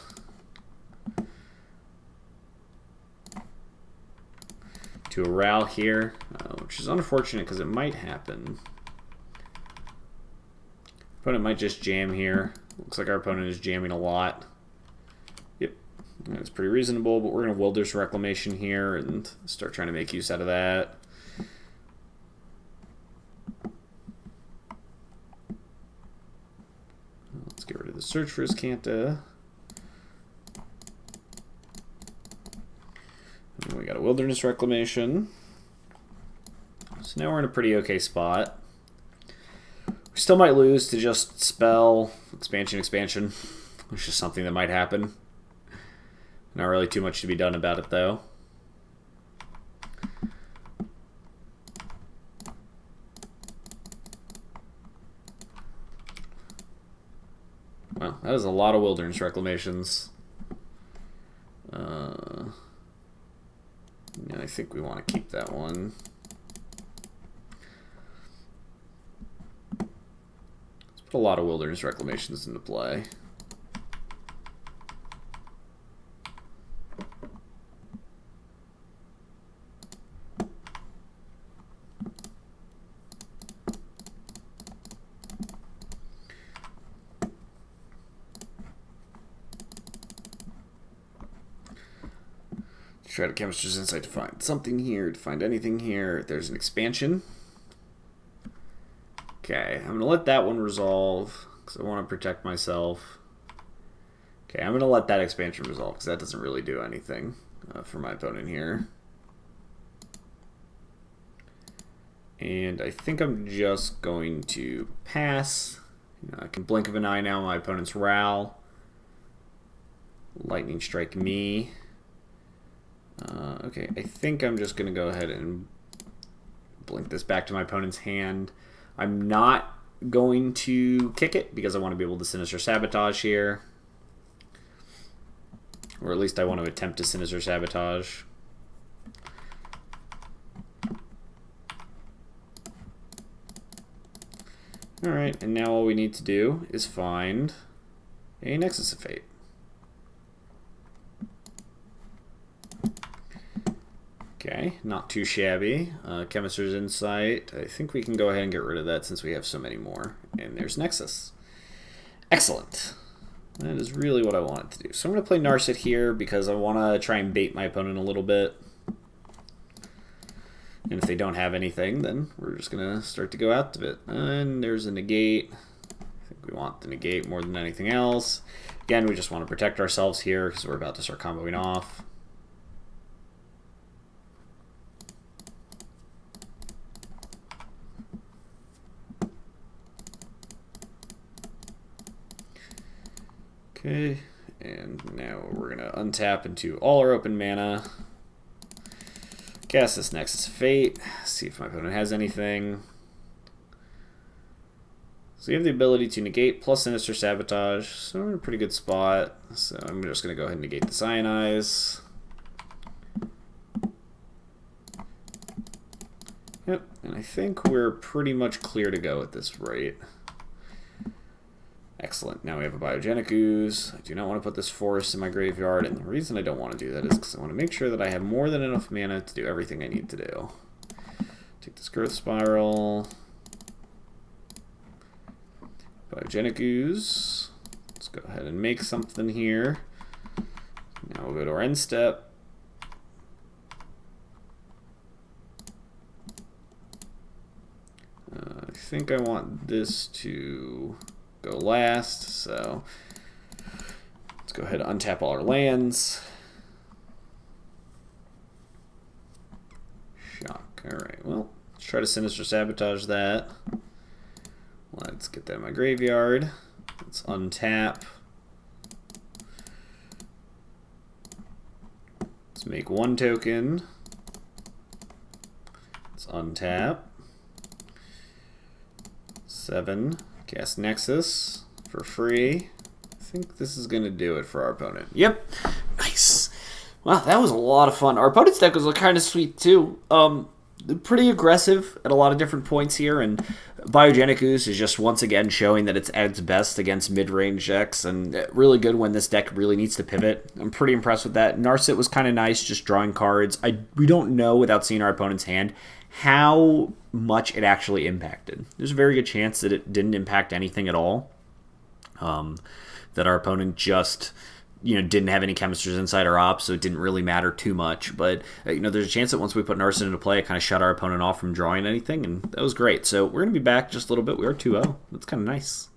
S1: Ral here, which is unfortunate because it might happen. Opponent might just jam here. Looks like our opponent is jamming a lot. Yep, that's pretty reasonable, but we're going to Wilderness Reclamation here and start trying to make use out of that. Let's get rid of the Search for Azcanta. And we got a Wilderness Reclamation. So now we're in a pretty okay spot. We still might lose to just spell expansion, which is something that might happen. Not really too much to be done about it, though. Well, that is a lot of Wilderness Reclamations. Yeah, I think we want to keep that one. Let's put a lot of Wilderness Reclamations into play. Try to Chemister's Insight to find something here, to find anything here. There's an expansion. Okay, I'm going to let that one resolve because I want to protect myself. Okay, I'm going to let that expansion resolve because that doesn't really do anything for my opponent here. And I think I'm just going to pass. I can blink of an eye now. My opponent's Ral. Lightning Strike me. Okay, I think I'm just going to go ahead and blink this back to my opponent's hand. I'm not going to kick it because I want to be able to Sinister Sabotage here. Or at least I want to attempt to Sinister Sabotage. Alright, and now all we need to do is find a Nexus of Fate. Okay, not too shabby. Chemister's Insight. I think we can go ahead and get rid of that since we have so many more. And there's Nexus. Excellent. That is really what I wanted to do. So I'm going to play Narset here because I want to try and bait my opponent a little bit. And if they don't have anything, then we're just going to start to go out of it. And there's a Negate. I think we want the Negate more than anything else. Again, we just want to protect ourselves here because we're about to start comboing off. Okay, and now we're going to untap into all our open mana. Cast this Nexus of Fate, see if my opponent has anything. So we have the ability to negate plus Sinister Sabotage, so we're in a pretty good spot. So I'm just going to go ahead and negate the Cyanize. Yep, and I think we're pretty much clear to go at this rate. Excellent. Now we have a Bioogenic Ooze. I do not want to put this forest in my graveyard, and the reason I don't want to do that is because I want to make sure that I have more than enough mana to do everything I need to do. Take this Growth Spiral. Bioogenic Ooze. Let's go ahead and make something here. Now we'll go to our end step. I think I want this to go last, so let's go ahead and untap all our lands. Shock. Alright, well, let's try to Sinister Sabotage that. Let's get that in my graveyard. Let's untap. Let's make one token. Let's untap. 7. Cast Nexus for free. I think this is going to do it for our opponent. Yep. Nice. Wow, that was a lot of fun. Our opponent's deck was kind of sweet, too. Pretty aggressive at a lot of different points here, and Bioogenic Ooze is just once again showing that it's at its best against mid-range decks, and really good when this deck really needs to pivot. I'm pretty impressed with that. Narset was kind of nice, just drawing cards. We don't know, without seeing our opponent's hand, how much it actually impacted. There's a very good chance that it didn't impact anything at all. That our opponent just, didn't have any Chemisters inside our ops, so it didn't really matter too much. But, there's a chance that once we put Narset into play, it kind of shut our opponent off from drawing anything, and that was great. So we're going to be back just a little bit. We are 2-0. That's kind of nice.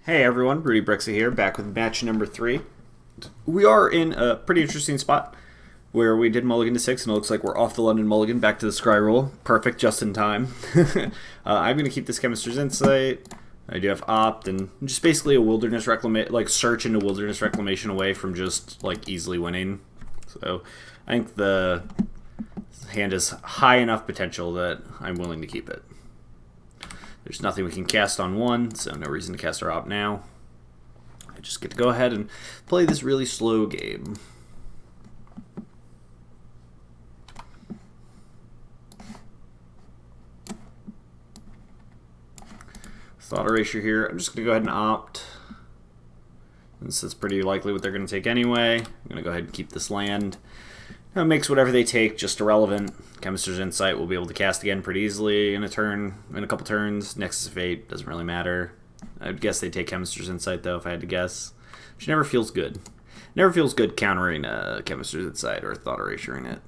S1: Hey everyone, Rudy Briksza here, back with match number 3. We are in a pretty interesting spot where we did mulligan to 6, and it looks like we're off the London mulligan, back to the scry roll. Perfect, just in time. I'm going to keep this Chemister's Insight. I do have Opt, and just basically a Wilderness Reclamation, search into Wilderness Reclamation away from just, easily winning. So I think the hand has high enough potential that I'm willing to keep it. There's nothing we can cast on 1, so no reason to cast our Opt now. I just get to go ahead and play this really slow game. Thought Erasure here. I'm just going to go ahead and Opt. This is pretty likely what they're going to take anyway. I'm going to go ahead and keep this land. Now it makes whatever they take just irrelevant. Chemister's Insight will be able to cast again pretty easily in a couple turns. Nexus of Fate doesn't really matter. I'd guess they take Chemister's Insight though, if I had to guess. Which never feels good. Never feels good countering Chemister's Insight or Thought Erasuring it.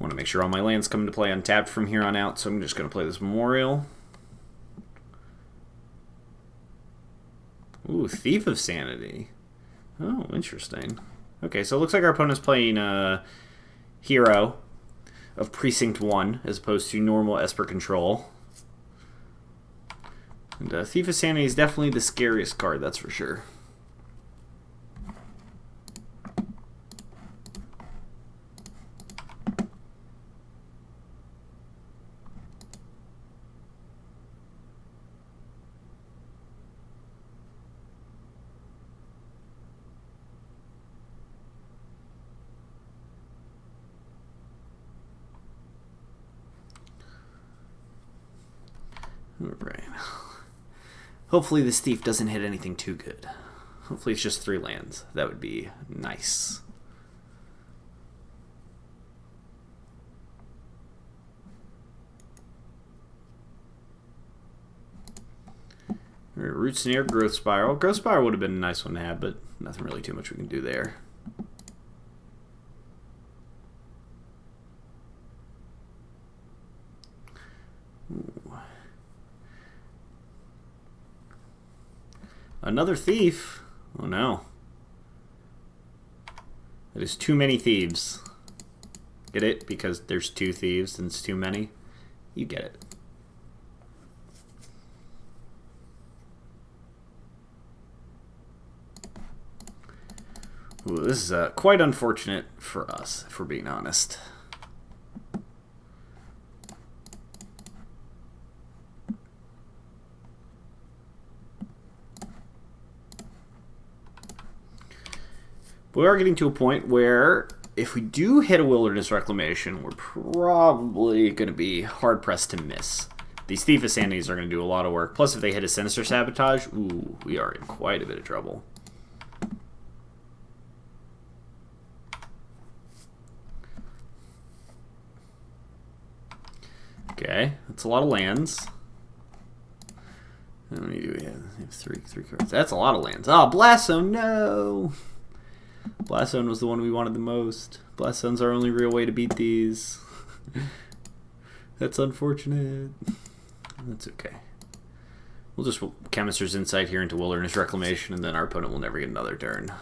S1: Want to make sure all my lands come into play untapped from here on out, so I'm just going to play this Memorial. Ooh, Thief of Sanity. Oh, interesting. Okay, so it looks like our opponent's playing Hero of Precinct 1 as opposed to normal Esper Control. And Thief of Sanity is definitely the scariest card, that's for sure. Alright. Hopefully this thief doesn't hit anything too good. Hopefully it's just 3 lands. That would be nice. Alright, Root Snare, Growth Spiral. Growth Spiral would have been a nice one to have, but nothing really too much we can do there. Another thief? Oh no. That is too many thieves. Get it? Because there's 2 thieves and it's too many? You get it. Ooh, this is quite unfortunate for us, if we're being honest. We are getting to a point where if we do hit a Wilderness Reclamation, we're probably going to be hard-pressed to miss. These Thief of Sanities are going to do a lot of work. Plus, if they hit a Sinister Sabotage, ooh, we are in quite a bit of trouble. Okay, that's a lot of lands. How many do we have? We have three cards. That's a lot of lands. Oh, Blast Zone, no! Blast Zone was the one we wanted the most. Blast Zone's our only real way to beat these. That's unfortunate. That's okay. We'll just Chemister's Insight here into Wilderness Reclamation, and then our opponent will never get another turn.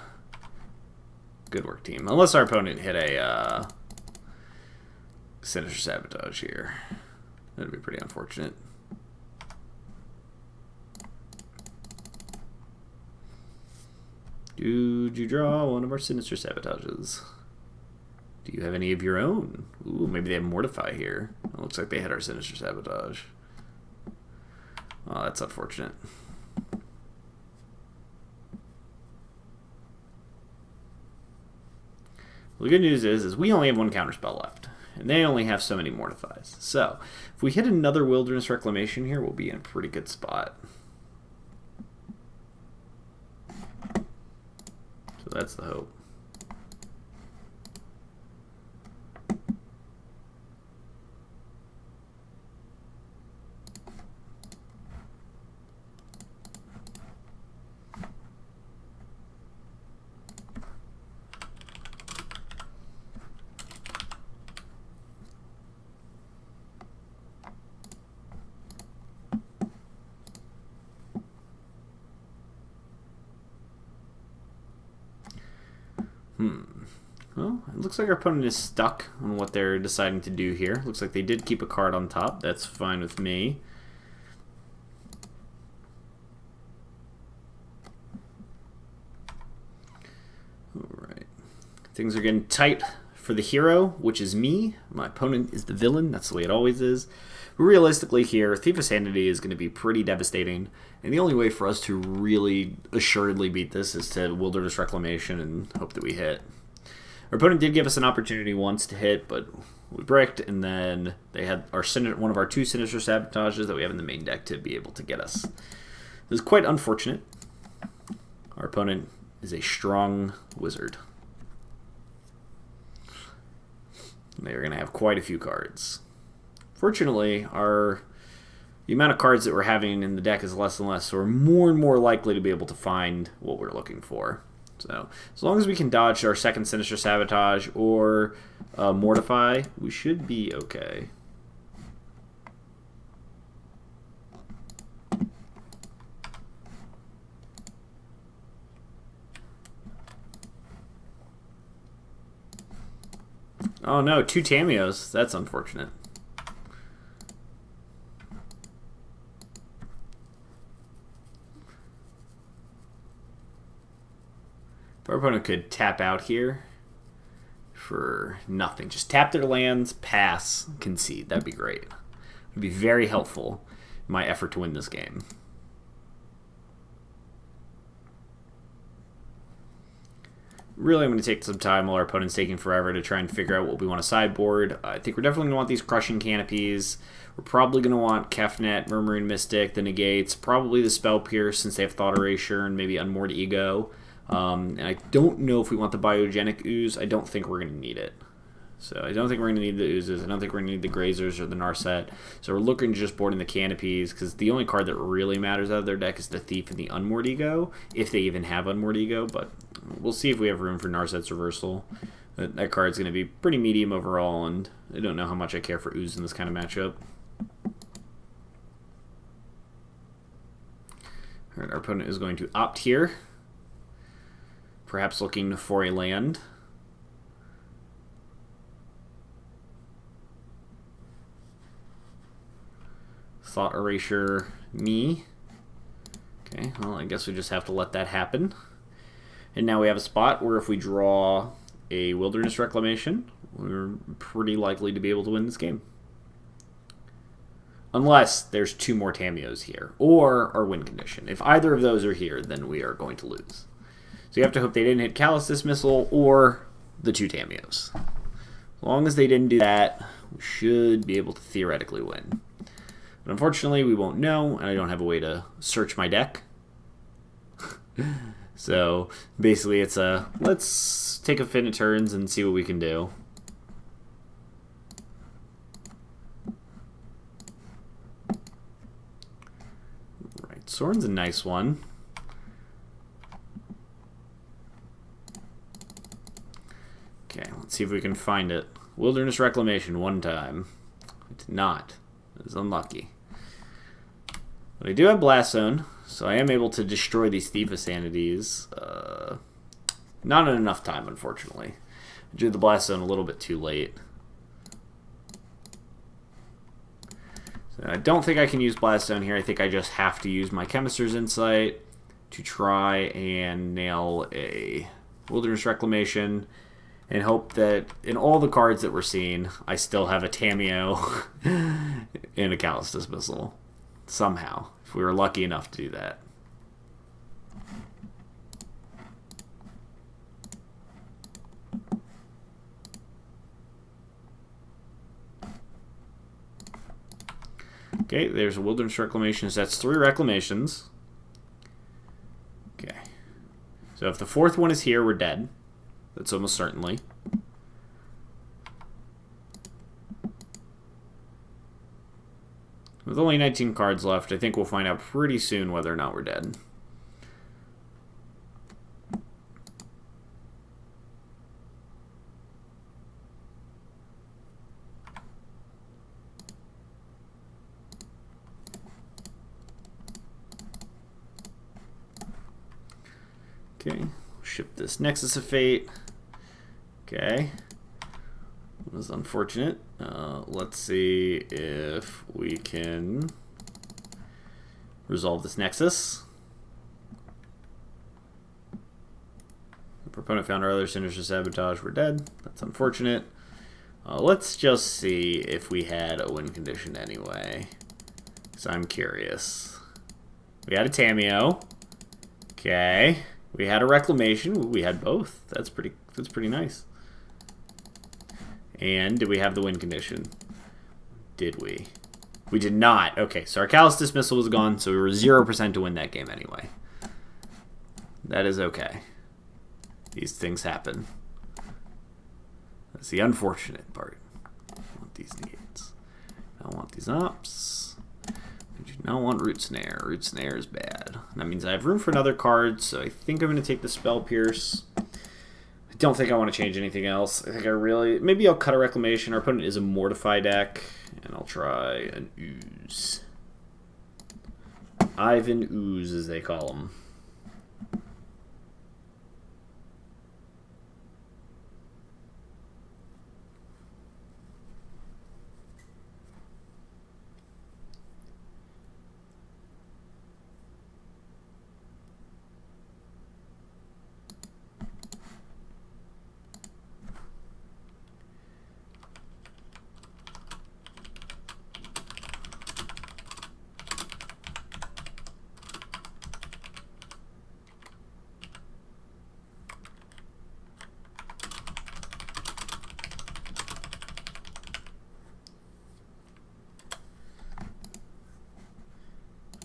S1: Good work, team. Unless our opponent hit a Sinister Sabotage here. That'd be pretty unfortunate. Did you draw one of our Sinister Sabotages? Do you have any of your own? Ooh, maybe they have Mortify here. It looks like they had our Sinister Sabotage. Oh, that's unfortunate. Well, the good news is we only have 1 counterspell left. And they only have so many Mortifies. So, if we hit another Wilderness Reclamation here, we'll be in a pretty good spot. So that's the hope. Well, it looks like our opponent is stuck on what they're deciding to do here. Looks like they did keep a card on top. That's fine with me. Alright. Things are getting tight for the hero, which is me. My opponent is the villain. That's the way it always is. Realistically here, Thief of Sanity is going to be pretty devastating. And the only way for us to really assuredly beat this is to Wilderness Reclamation and hope that we hit. Our opponent did give us an opportunity once to hit, but we bricked, and then they had one of our 2 Sinister Sabotages that we have in the main deck to be able to get us. This is quite unfortunate. Our opponent is a strong wizard. They're going to have quite a few cards. Fortunately, the amount of cards that we're having in the deck is less and less, so we're more and more likely to be able to find what we're looking for. So, as long as we can dodge our second Sinister Sabotage or Mortify, we should be okay. Oh no, 2 Tamiyos. That's unfortunate. Our opponent could tap out here for nothing. Just tap their lands, pass, concede. That'd be great. It would be very helpful in my effort to win this game. Really, I'm going to take some time while our opponent's taking forever to try and figure out what we want to sideboard. I think we're definitely going to want these Crushing Canopies. We're probably going to want Kefnet, Murmuring Mystic, the Negates, probably the Spell Pierce since they have Thought Erasure, and maybe Unmoored Ego. And I don't know if we want the Bioogenic Ooze. I don't think we're going to need it. So I don't think we're going to need the Oozes. I don't think we're going to need the Grazers or the Narset. So we're looking just boarding the Canopies, because the only card that really matters out of their deck is the Thief and the Unmoored Ego, if they even have Unmoored Ego. But we'll see if we have room for Narset's Reversal. That card's going to be pretty medium overall, and I don't know how much I care for Ooze in this kind of matchup. All right, our opponent is going to opt here. Perhaps looking for a land. Thought Erasure me. Okay, well, I guess we just have to let that happen. And now we have a spot where if we draw a Wilderness Reclamation, we're pretty likely to be able to win this game. Unless there's 2 more Tamiyos here, or our win condition. If either of those are here, then we are going to lose. So you have to hope they didn't hit Callous Dismissal or the 2 Tamiyos. As long as they didn't do that, we should be able to theoretically win. But unfortunately, we won't know, and I don't have a way to search my deck. So basically it's a, let's take a fin of turns and see what we can do. Right, Sorin's a nice one. Okay, let's see if we can find it. Wilderness Reclamation 1 time. I did not. It was unlucky. But I do have Blast Zone, so I am able to destroy these Thief of Sanities. Not in enough time, unfortunately. I drew the Blast Zone a little bit too late. So I don't think I can use Blast Zone here. I think I just have to use my Chemister's Insight to try and nail a Wilderness Reclamation and hope that in all the cards that we're seeing, I still have a Tamiyo and a Callous Dismissal. Somehow, if we were lucky enough to do that. Okay, there's a Wilderness Reclamation. So that's 3 Reclamations. Okay. So if the 4th one is here, we're dead. That's almost certainly. With only 19 cards left, I think we'll find out pretty soon whether or not we're dead. Okay, ship this Nexus of Fate. Okay. That was unfortunate. Let's see if we can resolve this Nexus. The proponent found our other Sinister Sabotage. We're dead. That's unfortunate. Let's just see if we had a win condition anyway, because I'm curious. We had a Tamiyo. Okay. We had a Reclamation. We had both. That's pretty nice. And did we have the win condition? Did we? We did not. Okay, so our Callous Dismissal was gone, so we were 0% to win that game anyway. That is okay. These things happen. That's the unfortunate part. I want these negates. I don't want these ops. I do not want Root Snare. Root Snare is bad. That means I have room for another card, so I think I'm going to take the Spell Pierce. I don't think I want to change anything else. I think maybe I'll cut a Reclamation. Our opponent is a Mortify deck, and I'll try an Ooze. Ivan Ooze, as they call him.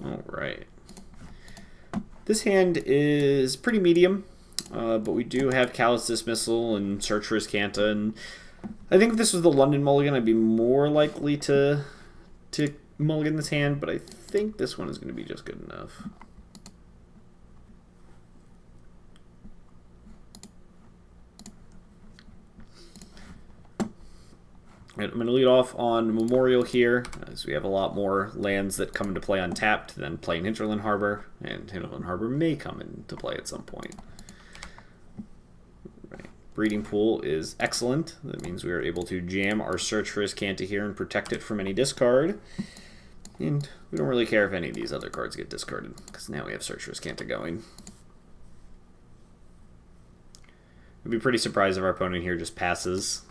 S1: Alright. This hand is pretty medium, but we do have Callous Dismissal and Search for Azcanta, and I think if this was the London Mulligan, I'd be more likely to mulligan this hand, but I think this one is going to be just good enough. I'm going to lead off on Memorial here, as we have a lot more lands that come into play untapped than playing Hinterland Harbor, and Hinterland Harbor may come into play at some point. Right. Breeding Pool is excellent. That means we are able to jam our Search for Azcanta here and protect it from any discard. And we don't really care if any of these other cards get discarded, because now we have Search for Azcanta going. I'd be pretty surprised if our opponent here just passes.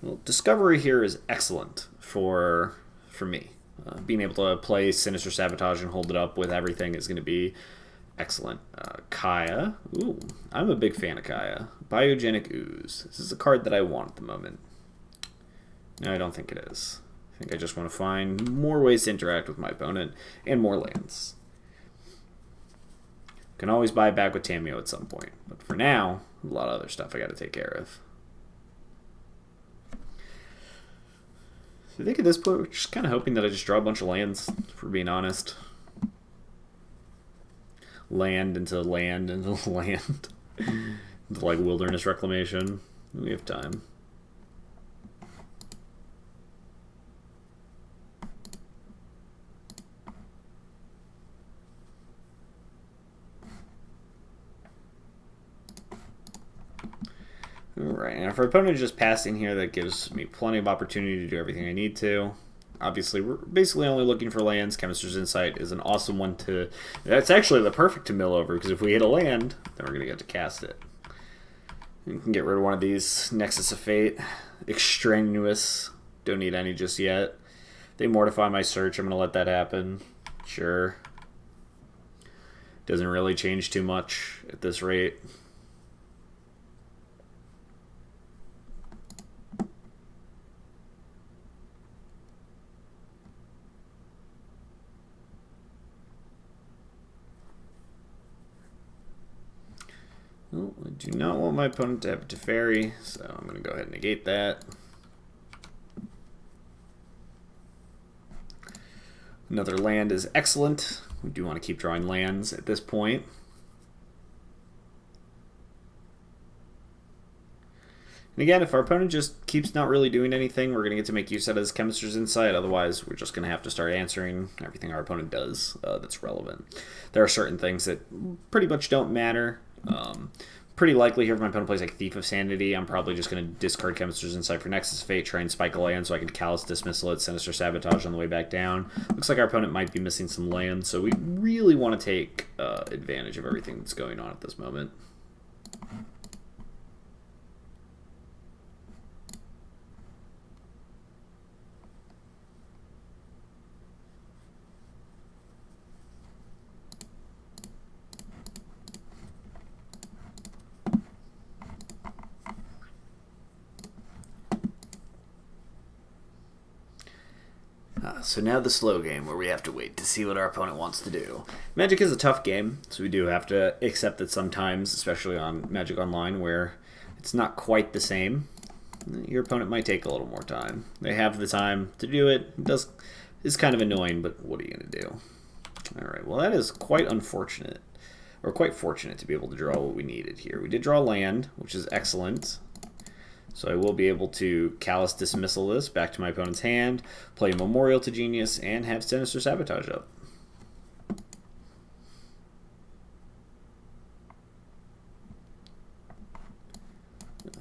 S1: Well, Discovery here is excellent for me. Being able to play Sinister Sabotage and hold it up with everything is going to be excellent. Kaya. Ooh, I'm a big fan of Kaya. Bioogenic Ooze. This is a card that I want at the moment. No, I don't think it is. I think I just want to find more ways to interact with my opponent and more lands. Can always buy back with Tamiyo at some point. But for now, a lot of other stuff I got to take care of. I think at this point, we're just kind of hoping that I just draw a bunch of lands, if we're being honest. Land into land into land. Into like Wilderness Reclamation. We have time. Alright, and if our opponent is just passing here, that gives me plenty of opportunity to do everything I need to. Obviously, we're basically only looking for lands. Chemister's Insight is an awesome one to... That's actually the perfect to mill over, because if we hit a land, then we're going to get to cast it. You can get rid of one of these. Nexus of Fate. Extraneous. Don't need any just yet. They mortify my search. I'm going to let that happen. Sure. Doesn't really change too much at this rate. Well, I do not want my opponent to have Teferi, so I'm going to go ahead and negate that. Another land is excellent. We do want to keep drawing lands at this point. And again, if our opponent just keeps not really doing anything, we're going to get to make use out of his Chemister's Insight. Otherwise, we're just going to have to start answering everything our opponent does that's relevant. There are certain things that pretty much don't matter. Pretty likely here if my opponent plays like Thief of Sanity, I'm probably just going to discard Chemister's Insight for Nexus of Fate, try and spike a land so I can Callous Dismissal it, Sinister Sabotage on the way back down. Looks like our opponent might be missing some land, so we really want to take advantage of everything that's going on at this moment. So now the slow game, where we have to wait to see what our opponent wants to do. Magic is a tough game, so we do have to accept that sometimes, especially on Magic Online, where it's not quite the same, your opponent might take a little more time. They have the time to do it. It's kind of annoying, but what are you going to do? Alright, well that is quite unfortunate, or quite fortunate to be able to draw what we needed here. We did draw land, which is excellent. So I will be able to Callous Dismissal this back to my opponent's hand, play Memorial to Genius, and have Sinister Sabotage up.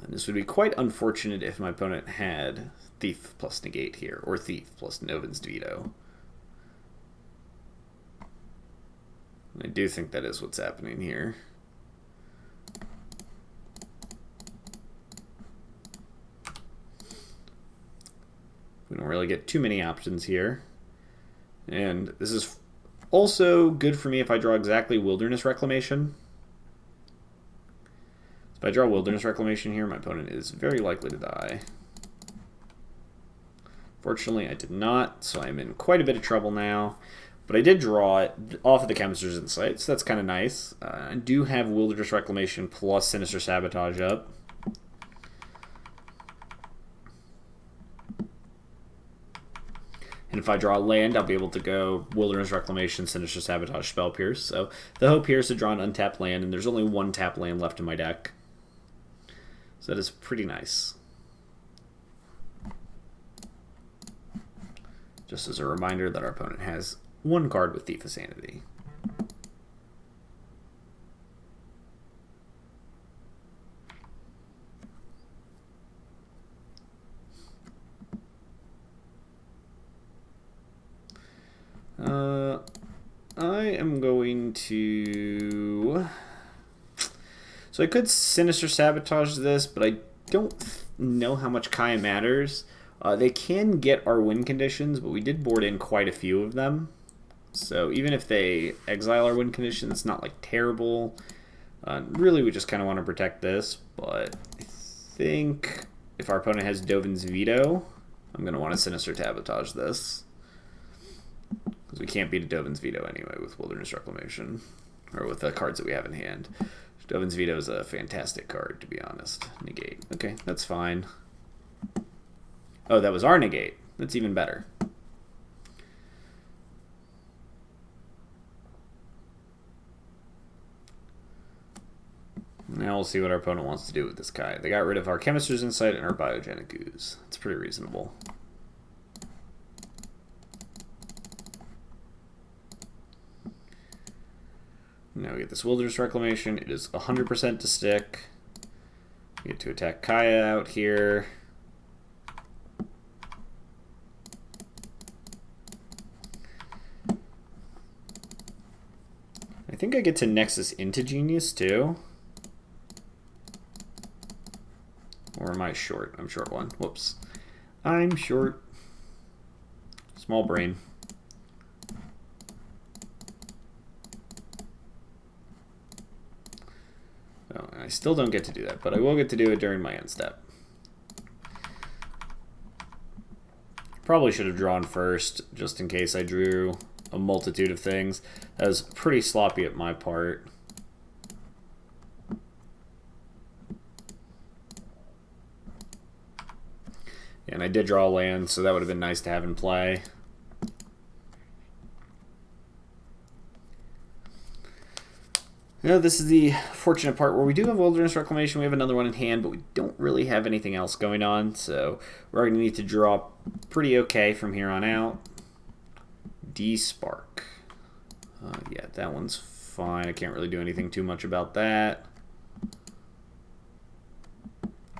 S1: This would be quite unfortunate if my opponent had Thief plus Negate here, or Thief plus Novin's Veto. I do think that is what's happening here. We don't really get too many options here. And this is also good for me if I draw exactly Wilderness Reclamation. If I draw Wilderness Reclamation here, my opponent is very likely to die. Fortunately, I did not, so I'm in quite a bit of trouble now. But I did draw it off of the Chemister's Insight, so that's kind of nice. I do have Wilderness Reclamation plus Sinister Sabotage up. And if I draw a land, I'll be able to go Wilderness Reclamation, Sinister Sabotage, Spell Pierce. So the hope here is to draw an untapped land, and there's only one tapped land left in my deck. So that is pretty nice. Just as a reminder that our opponent has one card with Thief of Sanity. I am going to... So I could Sinister Sabotage this, but I don't know how much Kaya matters. They can get our win conditions, but we did board in quite a few of them. So even if they exile our win condition, it's not like terrible. Really, we just kind of want to protect this, but I think if our opponent has Dovin's Veto, I'm going to want to Sinister Sabotage this. Because we can't beat a Dovin's Veto anyway with Wilderness Reclamation, or with the cards that we have in hand. Dovin's Veto is a fantastic card, to be honest. Negate. Okay, that's fine. Oh, that was our Negate. That's even better. Now we'll see what our opponent wants to do with this guy. They got rid of our Chemister's Insight and our Bioogenic Ooze. It's pretty reasonable. Now we get this Wilderness Reclamation. It is 100% to stick. We get to attack Kaya out here. I think I get to Nexus into Genius too. Or am I short? I'm short one. Whoops. I'm short. Small brain. Oh, I still don't get to do that, but I will get to do it during my end step. Probably should have drawn first, just in case I drew a multitude of things. That was pretty sloppy at my part. And I did draw a land, so that would have been nice to have in play. Now, this is the fortunate part where we do have Wilderness Reclamation. We have another one in hand, but we don't really have anything else going on. So we're going to need to draw pretty okay from here on out. D-Spark. Yeah, that one's fine. I can't really do anything too much about that.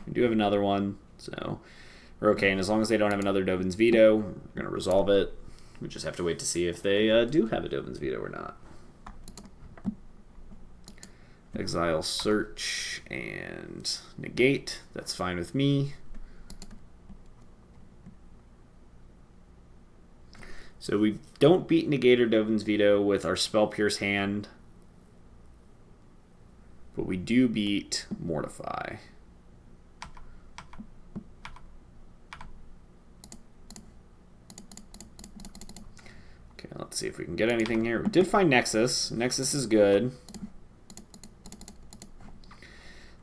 S1: We do have another one, so we're okay. And as long as they don't have another Dovin's Veto, we're going to resolve it. We just have to wait to see if they do have a Dovin's Veto or not. Exile, Search, and Negate. That's fine with me. So we don't beat Negate or Dovin's Veto with our Spell Pierce hand, but we do beat Mortify. Okay, let's see if we can get anything here. We did find Nexus. Nexus is good.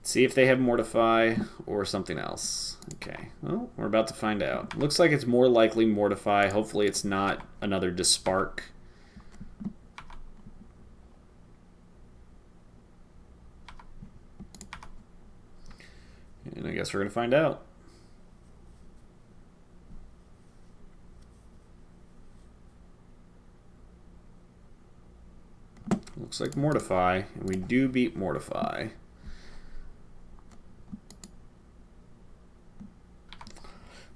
S1: See if they have Mortify or something else. Okay, well, we're about to find out. Looks like it's more likely Mortify. Hopefully it's not another Dispark. And I guess we're going to find out. Looks like Mortify, and we do beat Mortify.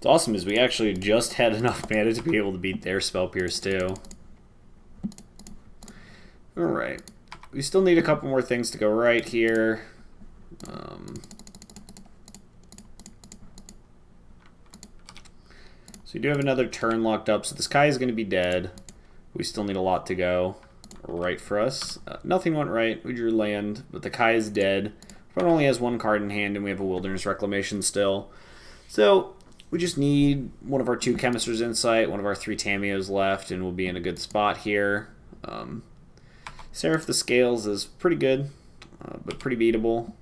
S1: What's awesome is we actually just had enough mana to be able to beat their Spell Pierce too. Alright. We still need a couple more things to go right here. So we do have another turn locked up, so this Kai is going to be dead. We still need a lot to go right for us. Nothing went right. We drew land, but the Kai is dead. But only has one card in hand, and we have a Wilderness Reclamation still. So we just need one of our two Chemister's Insight, one of our three Tamiyos left, and we'll be in a good spot here. Seraph the Scales is pretty good, but pretty beatable.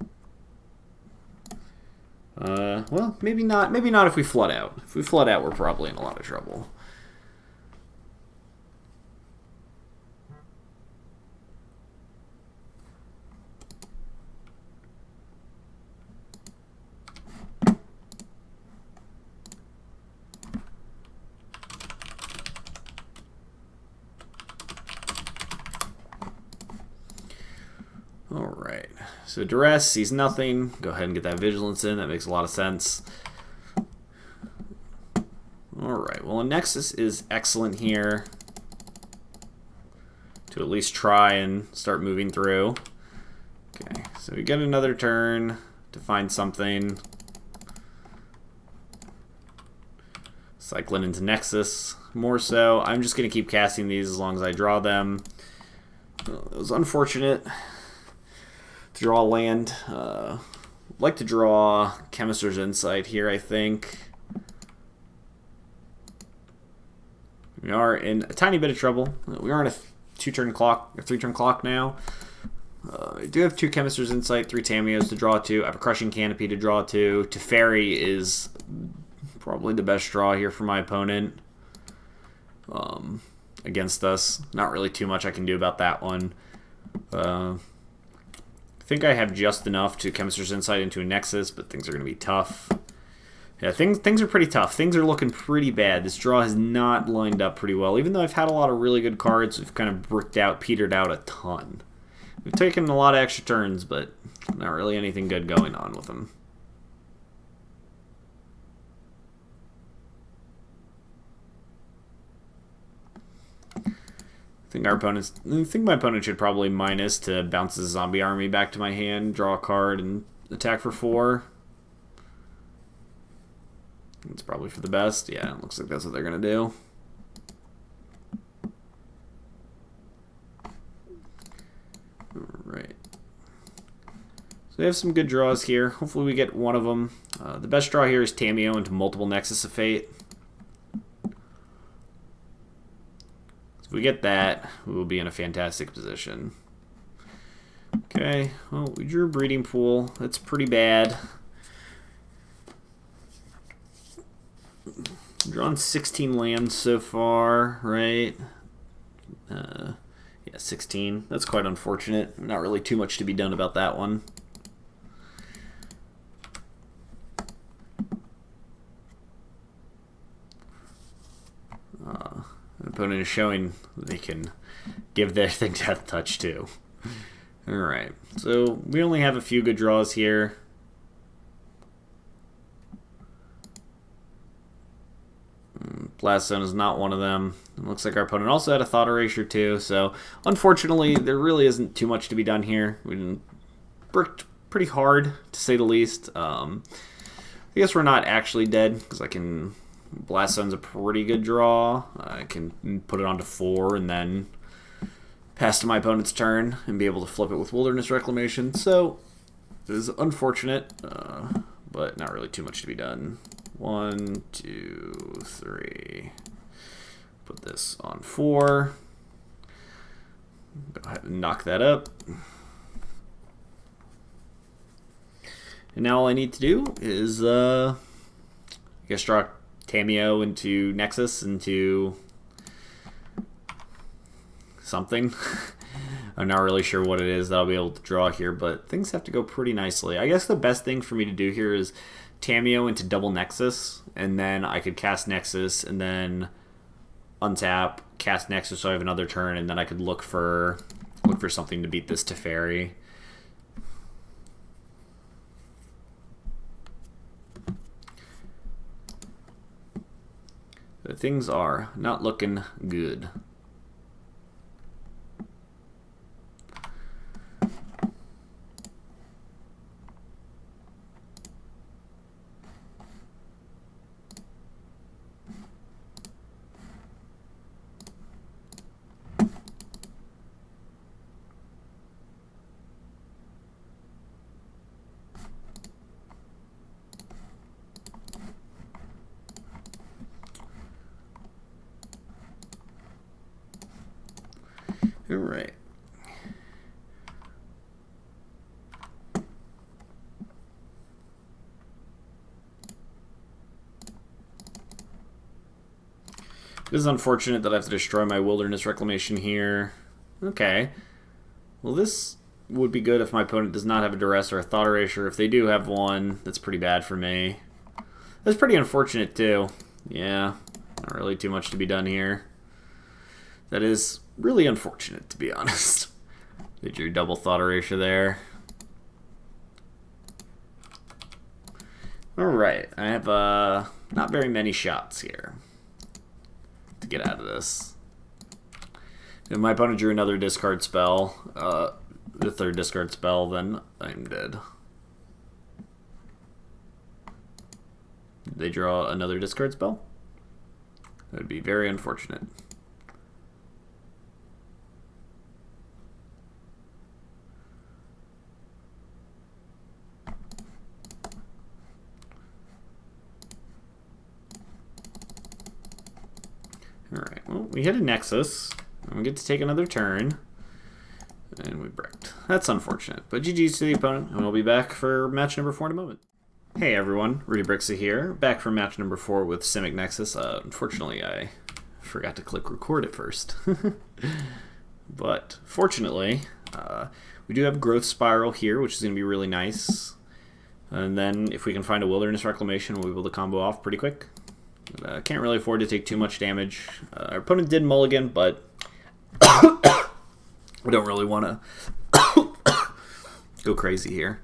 S1: Well, maybe not. Maybe not if we flood out. If we flood out, we're probably in a lot of trouble. Alright, so Duress sees nothing. Go ahead and get that Vigilance in. That makes a lot of sense. Alright, well, a Nexus is excellent here to at least try and start moving through. Okay, so we get another turn to find something. Cycling into Nexus more so. I'm just going to keep casting these as long as I draw them. It was unfortunate to draw land. I'd like to draw Chemister's Insight here, I think. We are in a tiny bit of trouble. We are in a 2-turn clock, or 3-turn clock now. I do have 2 Chemister's Insight, 3 Tamiyos to draw to. I have a Crushing Canopy to draw to. Teferi is probably the best draw here for my opponent against us. Not really too much I can do about that one. I think I have just enough to Chemister's Insight into a Nexus, but things are going to be tough. Yeah, things are pretty tough. Things are looking pretty bad. This draw has not lined up pretty well. Even though I've had a lot of really good cards, we've kind of petered out a ton. We've taken a lot of extra turns, but not really anything good going on with them. I think my opponent should probably minus to bounce the zombie army back to my hand, draw a card, and attack for 4. It's probably for the best. Yeah, it looks like that's what they're going to do. Alright. So we have some good draws here. Hopefully we get one of them. The best draw here is Tamiyo into multiple Nexus of Fate. If we get that, we will be in a fantastic position. Okay, well, we drew a breeding pool. That's pretty bad. Drawn 16 lands so far, right? Yeah, 16. That's quite unfortunate. Not really too much to be done about that one. Opponent is showing they can give their thing Death Touch too. Alright, so we only have a few good draws here. Blast Zone is not one of them. It looks like our opponent also had a Thought Erasure too, so unfortunately there really isn't too much to be done here. We worked pretty hard, to say the least. I guess we're not actually dead, because I can... Blast Zone's a pretty good draw. I can put it onto 4 and then pass to my opponent's turn and be able to flip it with Wilderness Reclamation. So it is unfortunate, but not really too much to be done. 1, 2, 3. Put this on 4. Go ahead and knock that up. And now all I need to do is, I guess, draw Tamiyo into Nexus, into something. I'm not really sure what it is that I'll be able to draw here, but things have to go pretty nicely. I guess the best thing for me to do here is Tamiyo into double Nexus, and then I could cast Nexus, and then untap, cast Nexus so I have another turn, and then I could look for something to beat this Teferi. But things are not looking good. All right. It is unfortunate that I have to destroy my Wilderness Reclamation here. Okay. Well, this would be good if my opponent does not have a Duress or a Thought Erasure. If they do have one, that's pretty bad for me. That's pretty unfortunate, too. Yeah, not really too much to be done here. That is really unfortunate, to be honest. Did your double thought erasure there. Alright, I have not very many shots here to get out of this. If my opponent drew another discard spell, the third discard spell, then I'm dead. Did they draw another discard spell? That would be very unfortunate. Alright, well, we hit a Nexus. And we get to take another turn. And we bricked. That's unfortunate. But GG's to the opponent, and we'll be back for match number 4 in a moment. Hey everyone, Rudy Briksza here, back for match number 4 with Simic Nexus. Unfortunately, I forgot to click record at first. But fortunately, we do have Growth Spiral here, which is going to be really nice. And then if we can find a Wilderness Reclamation, we'll be able to combo off pretty quick. Can't really afford to take too much damage. Our opponent did mulligan, but we don't really want to go crazy here.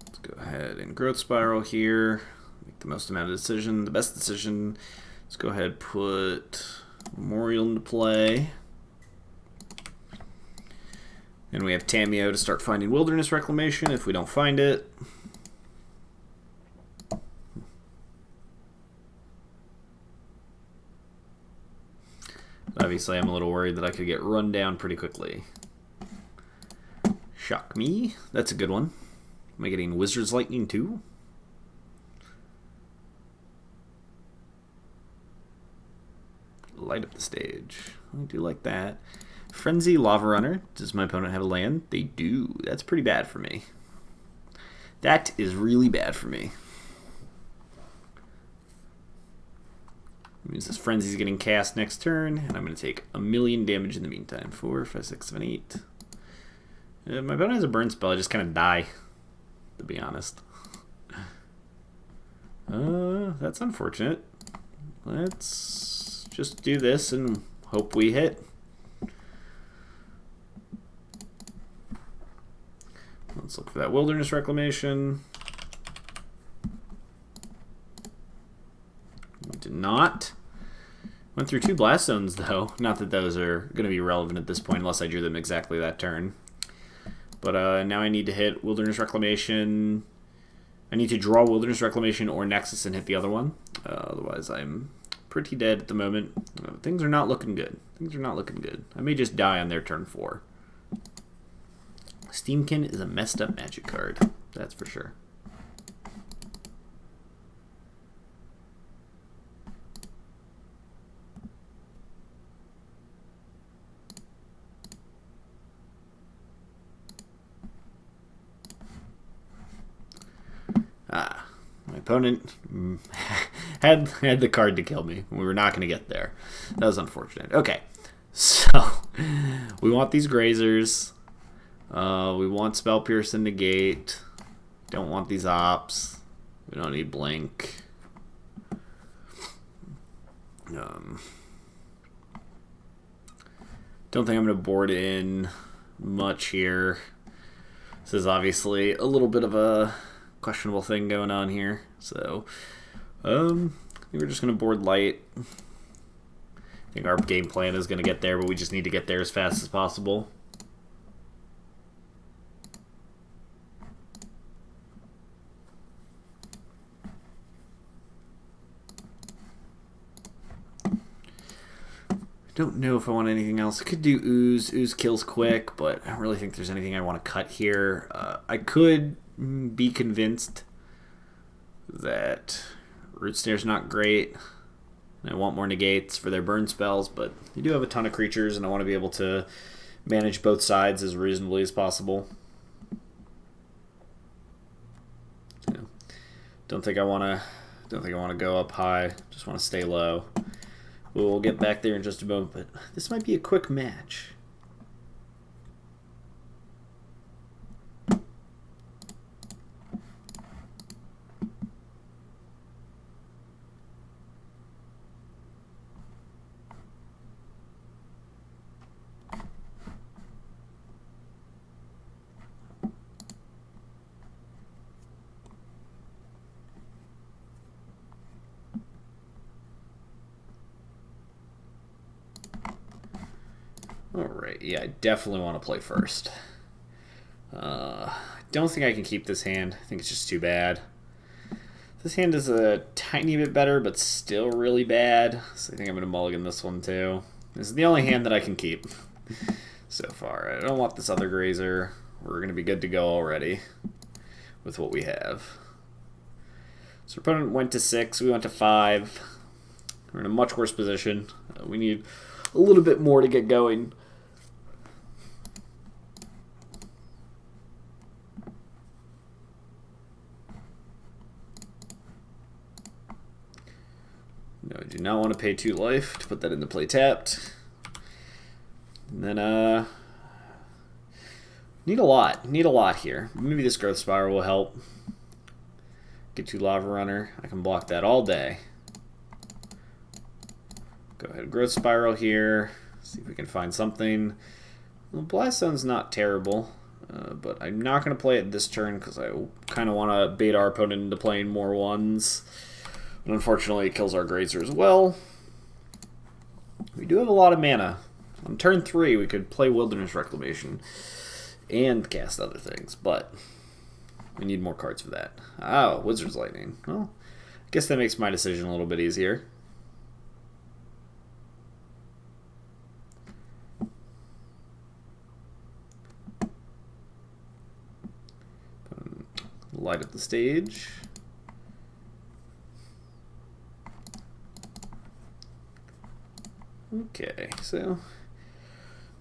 S1: Let's go ahead and Growth Spiral here. Make the most amount of decision, the best decision. Let's go ahead and put Memorial into play. And we have Tamiyo to start finding Wilderness Reclamation if we don't find it. Obviously, I'm a little worried that I could get run down pretty quickly. Shock me. That's a good one. Am I getting Wizard's Lightning too? Light up the stage. I do like that. Frenzy, Lava Runner. Does my opponent have a land? They do. That's pretty bad for me. That is really bad for me. It means this Frenzy's getting cast next turn, and I'm going to take 1,000,000 damage in the meantime. 4, 5, 6, 7, 8. If my opponent has a burn spell, I just kind of die, to be honest. That's unfortunate. Let's just do this and hope we hit. Let's look for that Wilderness Reclamation. We did not. Went through 2 Blast Zones, though. Not that those are going to be relevant at this point, unless I drew them exactly that turn. But now I need to hit Wilderness Reclamation. I need to draw Wilderness Reclamation or Nexus and hit the other one. Otherwise, I'm pretty dead at the moment. Things are not looking good. Things are not looking good. I may just die on their turn 4. Steamkin is a messed up Magic card. That's for sure. My opponent had the card to kill me. We were not going to get there. That was unfortunate. Okay, so we want these Grazers. We want Spell Pierce and Negate. Don't want these ops. We don't need Blink. Don't think I'm going to board in much here. This is obviously a little bit of a questionable thing going on here. So, I think we're just going to board light. I think our game plan is going to get there, but we just need to get there as fast as possible. Don't know if I want anything else. I could do Ooze. Ooze kills quick, but I don't really think there's anything I want to cut here. I could be convinced that Root Snare's not great. I want more negates for their burn spells, but they do have a ton of creatures, and I want to be able to manage both sides as reasonably as possible. So, don't think I want to go up high. Just want to stay low. We'll get back there in just a moment, but this might be a quick match. Alright, yeah, I definitely want to play first. I don't think I can keep this hand. I think it's just too bad. This hand is a tiny bit better, but still really bad. So I think I'm going to mulligan this one too. This is the only hand that I can keep so far. I don't want this other Grazer. We're going to be good to go already with what we have. So our opponent went to 6, we went to 5. We're in a much worse position. We need a little bit more to get going. No, I do not want to pay 2 life to put that into play tapped. And then, need a lot here. Maybe this Growth Spiral will help. Get 2 Lava Runner. I can block that all day. Go ahead, Growth Spiral here. See if we can find something. Well, Blast Zone's not terrible, but I'm not going to play it this turn because I kind of want to bait our opponent into playing more 1s. But unfortunately, it kills our Grazer as well. We do have a lot of mana. On turn 3, we could play Wilderness Reclamation and cast other things, but we need more cards for that. Oh, Wizard's Lightning. Well, I guess that makes my decision a little bit easier. Light up the stage. Okay, so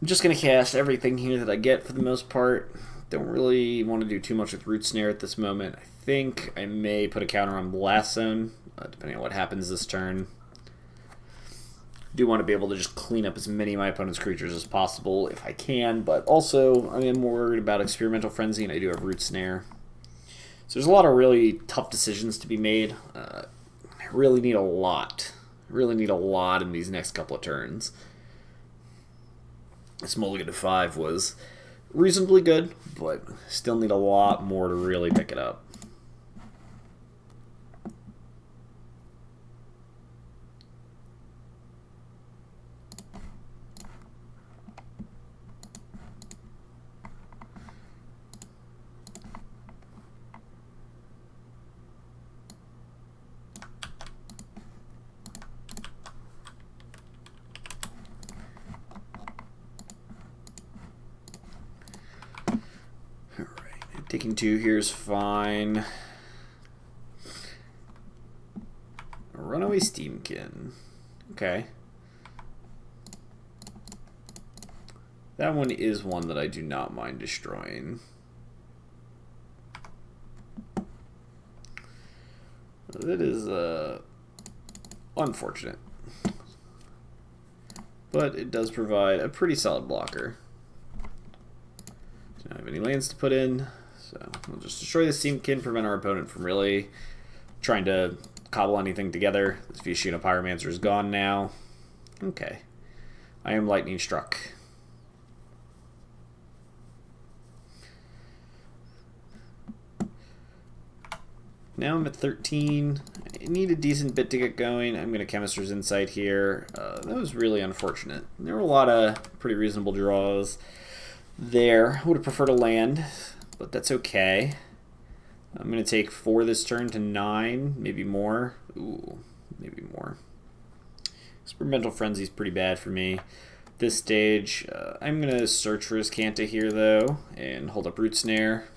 S1: I'm just going to cast everything here that I get for the most part. Don't really want to do too much with Root Snare at this moment. I think I may put a counter on Blast Zone, depending on what happens this turn. Do want to be able to just clean up as many of my opponent's creatures as possible if I can, but also I am worried about Experimental Frenzy, and I do have Root Snare. So there's a lot of really tough decisions to be made. I really need a lot. Really need a lot in these next couple of turns. This mulligan to 5 was reasonably good, but still need a lot more to really pick it up. Taking 2 here is fine. A Runaway Steamkin. Okay. That one is one that I do not mind destroying. That is unfortunate. But it does provide a pretty solid blocker. Don't have any lands to put in. So we'll just destroy the Steamkin, prevent our opponent from really trying to cobble anything together. This Vishino Pyromancer is gone now. Okay. I am lightning struck. Now I'm at 13. I need a decent bit to get going. I'm going to Chemister's Insight here. That was really unfortunate. There were a lot of pretty reasonable draws there. I would have preferred a land, but that's okay. I'm going to take 4 this turn to 9, maybe more. Ooh, maybe more. Experimental Frenzy is pretty bad for me. This stage, I'm going to search for Azcanta here, though, and hold up Root Snare.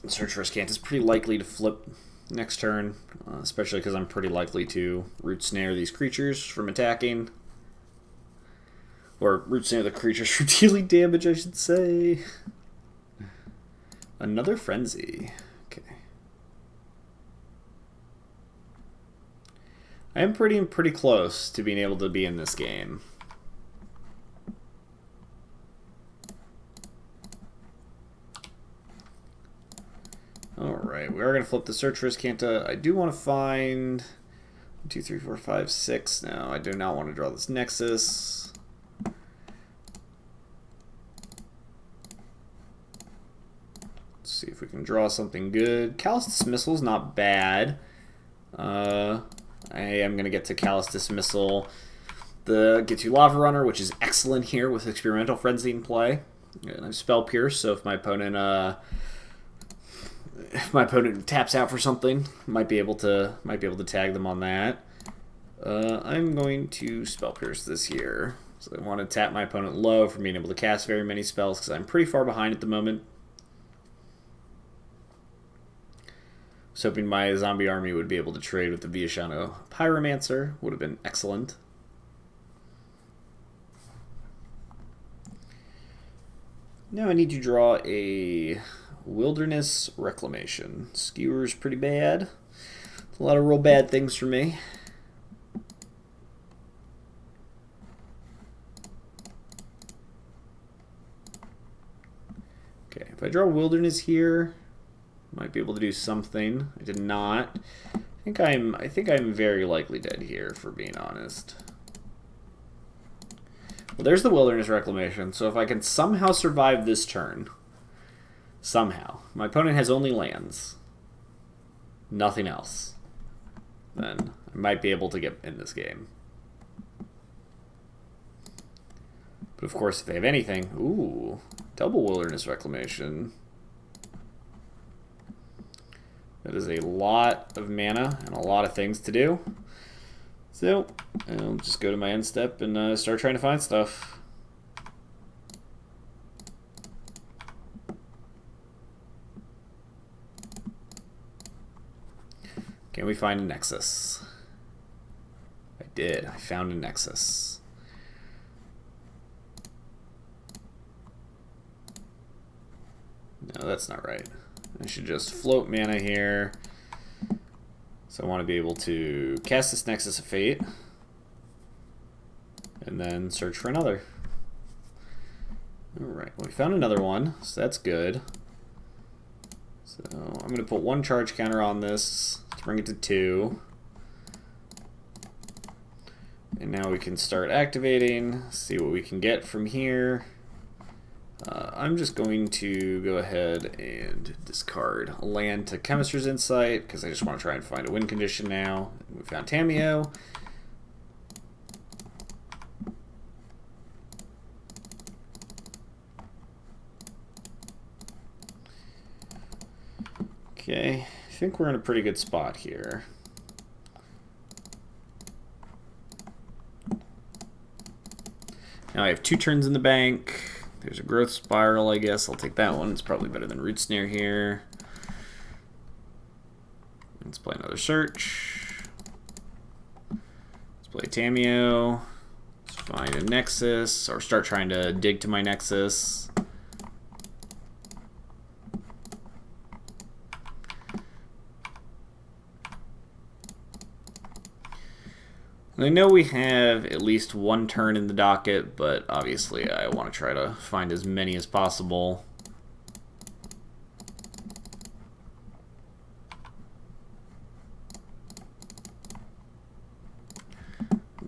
S1: Search for Azcanta is pretty likely to flip next turn, especially because I'm pretty likely to Root Snare these creatures from attacking. Or Root Snare the creatures from dealing damage, I should say. Another Frenzy. Okay. I am pretty close to being able to be in this game. Alright, we are going to flip the Search for Azcanta. I do want to find 1, 2, 3, 4, 5, 6. No, I do not want to draw this Nexus. See if we can draw something good. Callous Dismissal is not bad. I am going to get to Callous Dismissal The gets you Lava Runner, which is excellent here with Experimental Frenzy in play. And I have Spell Pierce, so if my opponent taps out for something, might be able to tag them on that. I'm going to Spell Pierce this here. So I want to tap my opponent low from being able to cast very many spells because I'm pretty far behind at the moment. I was hoping my zombie army would be able to trade with the Viashano Pyromancer. Would have been excellent. Now I need to draw a Wilderness Reclamation. Skewer's pretty bad. A lot of real bad things for me. Okay, if I draw Wilderness here, might be able to do something. I did not. I think I'm very likely dead here, for being honest. Well, there's the Wilderness Reclamation, so if I can somehow survive this turn, somehow, my opponent has only lands, nothing else, then I might be able to get in this game. But of course, if they have anything, ooh, double Wilderness Reclamation. That is a lot of mana and a lot of things to do. So, I'll just go to my end step and start trying to find stuff. Can we find a Nexus? I did. I found a Nexus. No, that's not right. I should just float mana here. So I want to be able to cast this Nexus of Fate and then search for another. Alright, well, we found another one, so that's good. So I'm going to put one charge counter on this to bring it to 2. And now we can start activating, see what we can get from here. I'm just going to go ahead and discard a land to Chemister's Insight because I just want to try and find a win condition now. We found Tamiyo. Okay, I think we're in a pretty good spot here. Now I have 2 turns in the bank. There's a Growth Spiral, I guess. I'll take that one. It's probably better than Root Snare here. Let's play another Search. Let's play Tamiyo. Let's find a Nexus, or start trying to dig to my Nexus. I know we have at least 1 turn in the docket, but obviously I want to try to find as many as possible.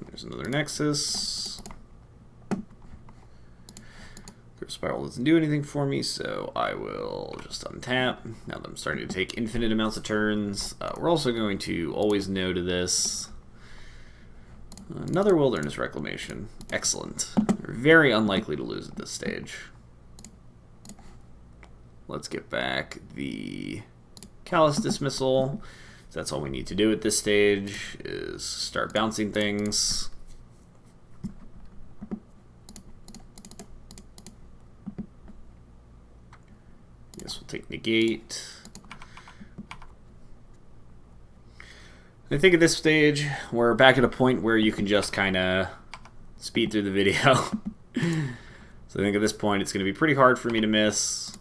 S1: There's another Nexus. Growth Spiral doesn't do anything for me, so I will just untap. Now that I'm starting to take infinite amounts of turns, we're also going to always no to this. Another Wilderness Reclamation. Excellent. We're very unlikely to lose at this stage. Let's get back the Callous Dismissal. That's all we need to do at this stage, is start bouncing things. Guess we'll take Negate. I think at this stage, we're back at a point where you can just kind of speed through the video. So I think at this point, it's going to be pretty hard for me to miss.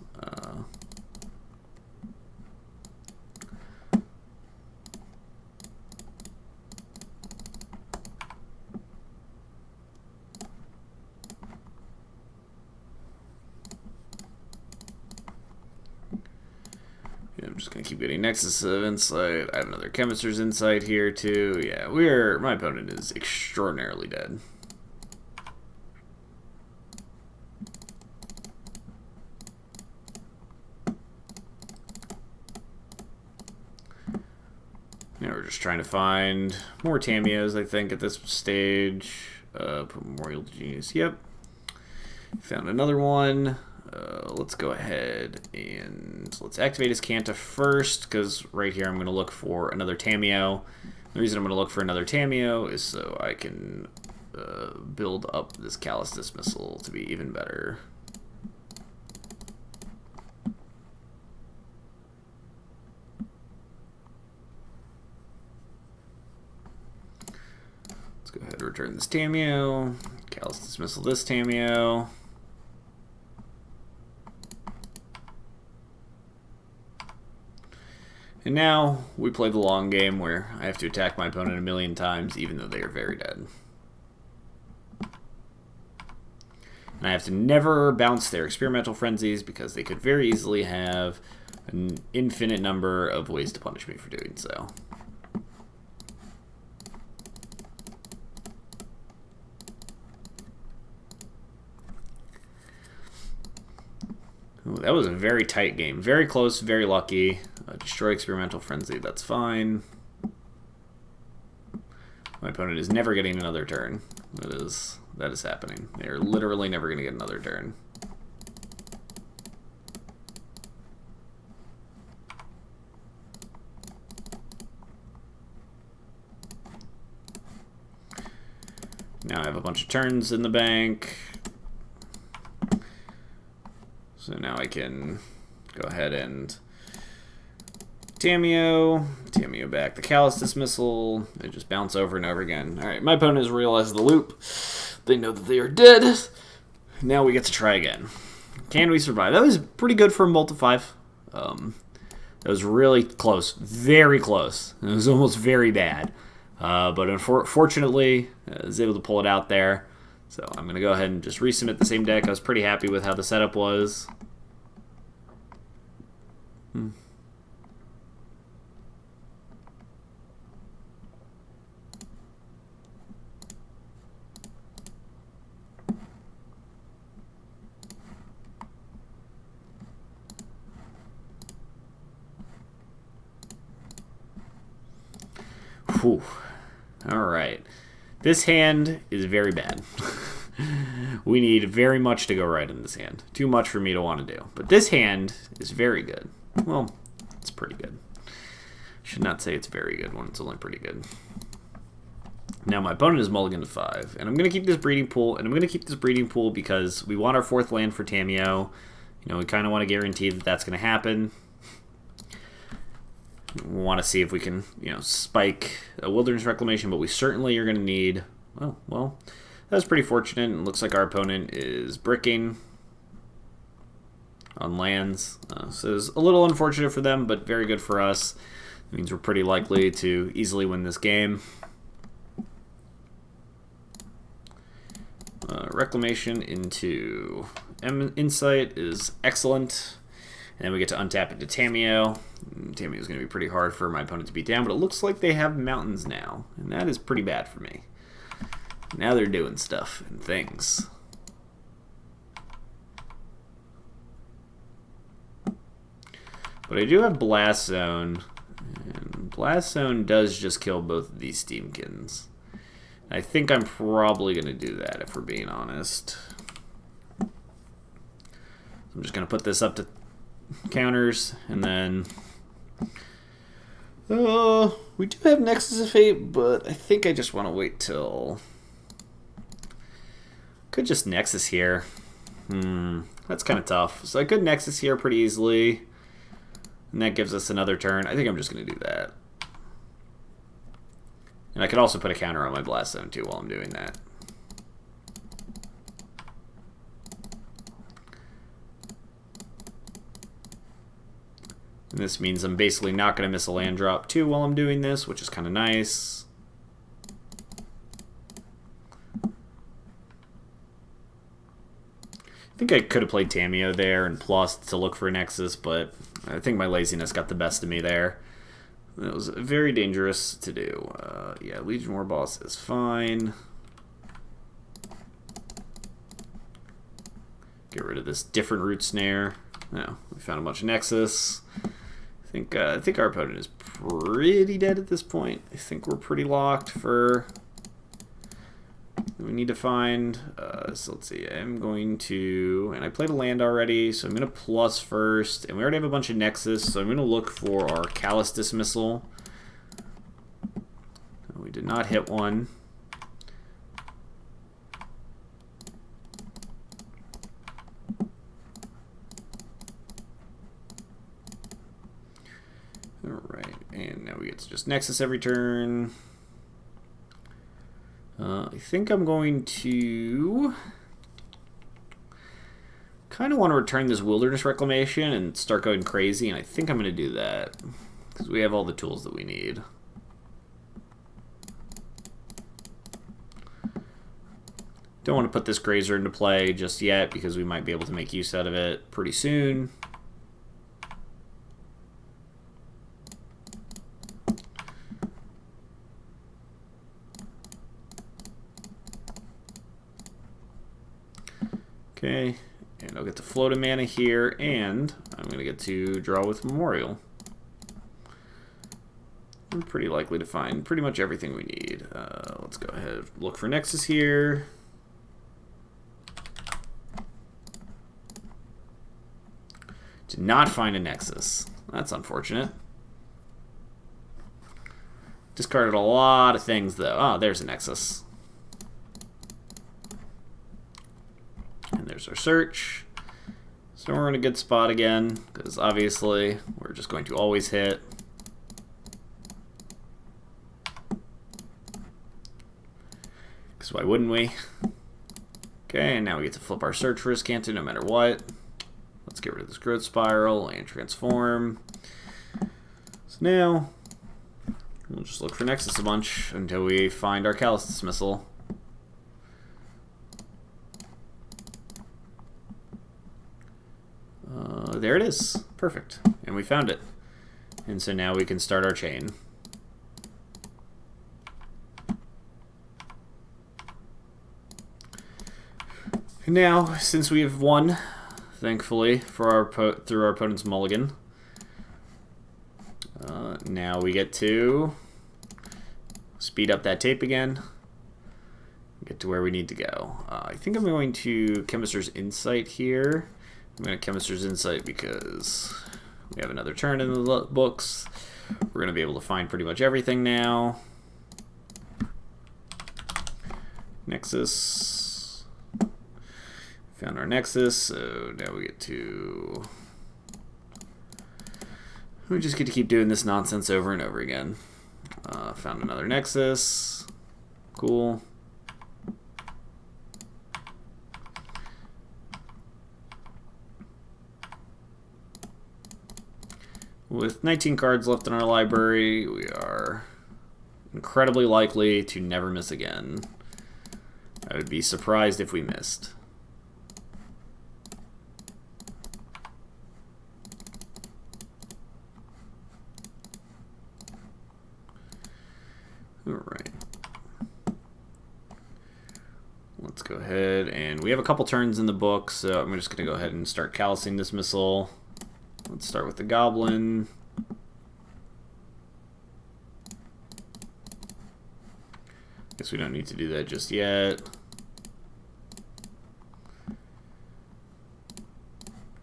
S1: I'm just gonna keep getting Nexus of Insight. I have another Chemister's Insight here too. Yeah, my opponent is extraordinarily dead. Now we're just trying to find more Tamiyos, I think, at this stage. Primordial Genius. Yep. Found another one. Let's go ahead and let's activate Azcanta first, because right here I'm going to look for another Tamiyo. The reason I'm going to look for another Tamiyo is so I can build up this Callous Dismissal to be even better. Let's go ahead and return this Tamiyo. Callous Dismissal this Tamiyo. And now we play the long game where I have to attack my opponent a million times even though they are very dead. And I have to never bounce their Experimental Frenzies because they could very easily have an infinite number of ways to punish me for doing so. Ooh, that was a very tight game. Very close, very lucky. Destroy Experimental Frenzy, that's fine. My opponent is never getting another turn. That is happening. They're literally never going to get another turn. Now I have a bunch of turns in the bank. So now I can go ahead and Tamiyo back the Callous Dismissal. They just bounce over and over again. Alright, my opponent has realized the loop. They know that they are dead. Now we get to try again. Can we survive? That was pretty good for a Multi 5. That was really close. Very close. It was almost very bad. But unfortunately, I was able to pull it out there. So I'm going to go ahead and just resubmit the same deck. I was pretty happy with how the setup was. Whew. All right. This hand is very bad. We need very much to go right in this hand. Too much for me to want to do. But this hand is very good. Well, it's pretty good. Should not say it's very good when it's only pretty good. Now my opponent is mulligan to 5. And I'm going to keep this breeding pool. And I'm going to keep this breeding pool because we want our 4th land for Tamiyo. You know, we kind of want to guarantee that that's going to happen. We want to see if we can, you know, spike a Wilderness Reclamation, but we certainly are going to need... Well, that was pretty fortunate. It looks like our opponent is bricking on lands. So it's a little unfortunate for them, but very good for us. It means we're pretty likely to easily win this game. Reclamation into Insight is excellent. And then we get to untap into Tamiyo. Tamiyo is going to be pretty hard for my opponent to beat down, but it looks like they have mountains now. And that is pretty bad for me. Now they're doing stuff and things. But I do have Blast Zone. And Blast Zone does just kill both of these Steamkins. I think I'm probably going to do that if we're being honest. I'm just going to put this up to counters, and then we do have Nexus of Fate, but I think I just want to wait till... Could just Nexus here. That's kind of tough. So I could Nexus here pretty easily, and that gives us another turn. I think I'm just going to do that. And I could also put a counter on my Blast Zone too while I'm doing that. And this means I'm basically not going to miss a land drop too while I'm doing this, which is kind of nice. I think I could have played Tamiyo there and plus to look for a Nexus, but I think my laziness got the best of me there. It was very dangerous to do. Yeah, Legion War Boss is fine. Get rid of this different Root Snare. Oh, we found a bunch of Nexus. I think our opponent is pretty dead at this point. I think we're pretty locked for we need to find, so let's see, I'm going to, and I played a land already, so I'm going to plus first, and we already have a bunch of Nexus, so I'm going to look for our Callous Dismissal. We did not hit one. Alright, and now we get to just Nexus every turn. I think I'm going to kind of want to return this Wilderness Reclamation and start going crazy, and I think I'm going to do that because we have all the tools that we need. Don't want to put this Grazer into play just yet because we might be able to make use out of it pretty soon. Okay, and I'll get to float a mana here, and I'm going to get to draw with Memorial. I'm pretty likely to find pretty much everything we need. Let's go ahead, look for Nexus here. Did not find a Nexus. That's unfortunate. Discarded a lot of things, though. Oh, there's a Nexus. And there's our search. So we're in a good spot again, because obviously we're just going to always hit. Because why wouldn't we? Okay, and now we get to flip our search for Azcanta no matter what. Let's get rid of this growth spiral and transform. So now we'll just look for Nexus a bunch until we find our Callous Dismissal. There it is. Perfect. And we found it. And so now we can start our chain. And now, since we have won, thankfully, for our through our opponent's mulligan, now we get to speed up that tape again, get to where we need to go. I think I'm going to Chemister's Insight here. I'm going to Chemister's Insight because we have another turn in the books. We're going to be able to find pretty much everything now. Nexus. Found our Nexus, so now we get to... We just get to keep doing this nonsense over and over again. Found another Nexus. Cool. With 19 cards left in our library, we are incredibly likely to never miss again. I would be surprised if we missed. Alright. Let's go ahead, and we have a couple turns in the book, so I'm just going to go ahead and start Callousing Dismissal. Let's start with the Goblin. Guess we don't need to do that just yet.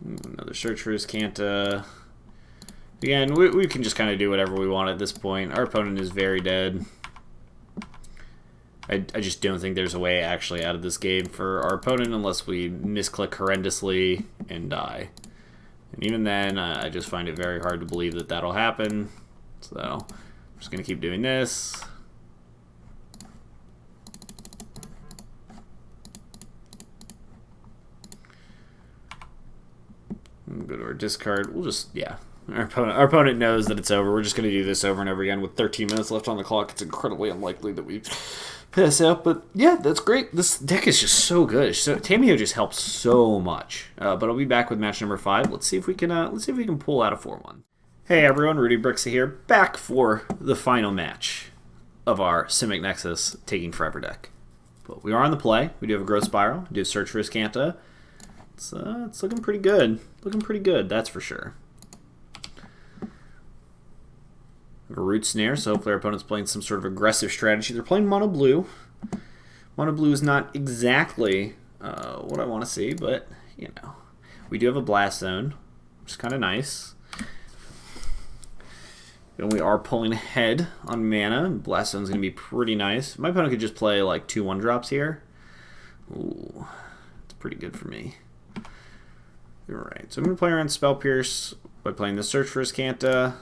S1: Another search for Azcanta. Again, we can just kind of do whatever we want at this point. Our opponent is very dead. I just don't think there's a way actually out of this game for our opponent unless we misclick horrendously and die. And even then, I just find it very hard to believe that that'll happen. So, I'm just going to keep doing this. Go to our discard. We'll just, yeah. Our opponent knows that it's over. We're just going to do this over and over again with 13 minutes left on the clock. It's incredibly unlikely that we pass out, but yeah, that's great. This deck is just so good. So Tamiyo just helps so much. But I'll be back with match number 5. Let's see if we can pull out a 4-1. Hey everyone, Rudy Briksza here, back for the final match of our Simic Nexus Taking Forever deck. But we are on the play. We do have a growth spiral. We do have search for Azcanta. It's looking pretty good. Looking pretty good, that's for sure. A Root Snare, so hopefully our opponent's playing some sort of aggressive strategy. They're playing mono blue, Mono blue is not exactly what I want to see, but, you know. We do have a Blast Zone, which is kind of nice. And we are pulling ahead on mana. Blast Zone's going to be pretty nice. My opponent could just play like 2 1-drops here. Ooh, it's pretty good for me. Alright, so I'm going to play around Spell Pierce by playing the Search for Azcanta.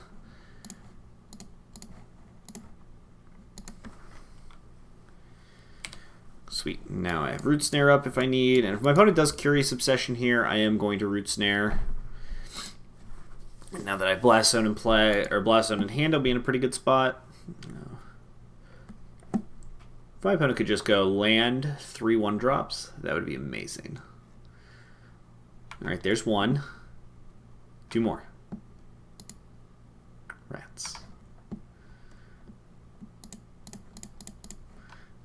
S1: Sweet. Now I have Root Snare up if I need, and if my opponent does Curious Obsession here, I am going to Root Snare. And now that I have Blast Zone in play, or Blast Zone in hand, I'll be in a pretty good spot. If my opponent could just go land 3 1-drops, that would be amazing. Alright, there's 1. 2 more. Rats.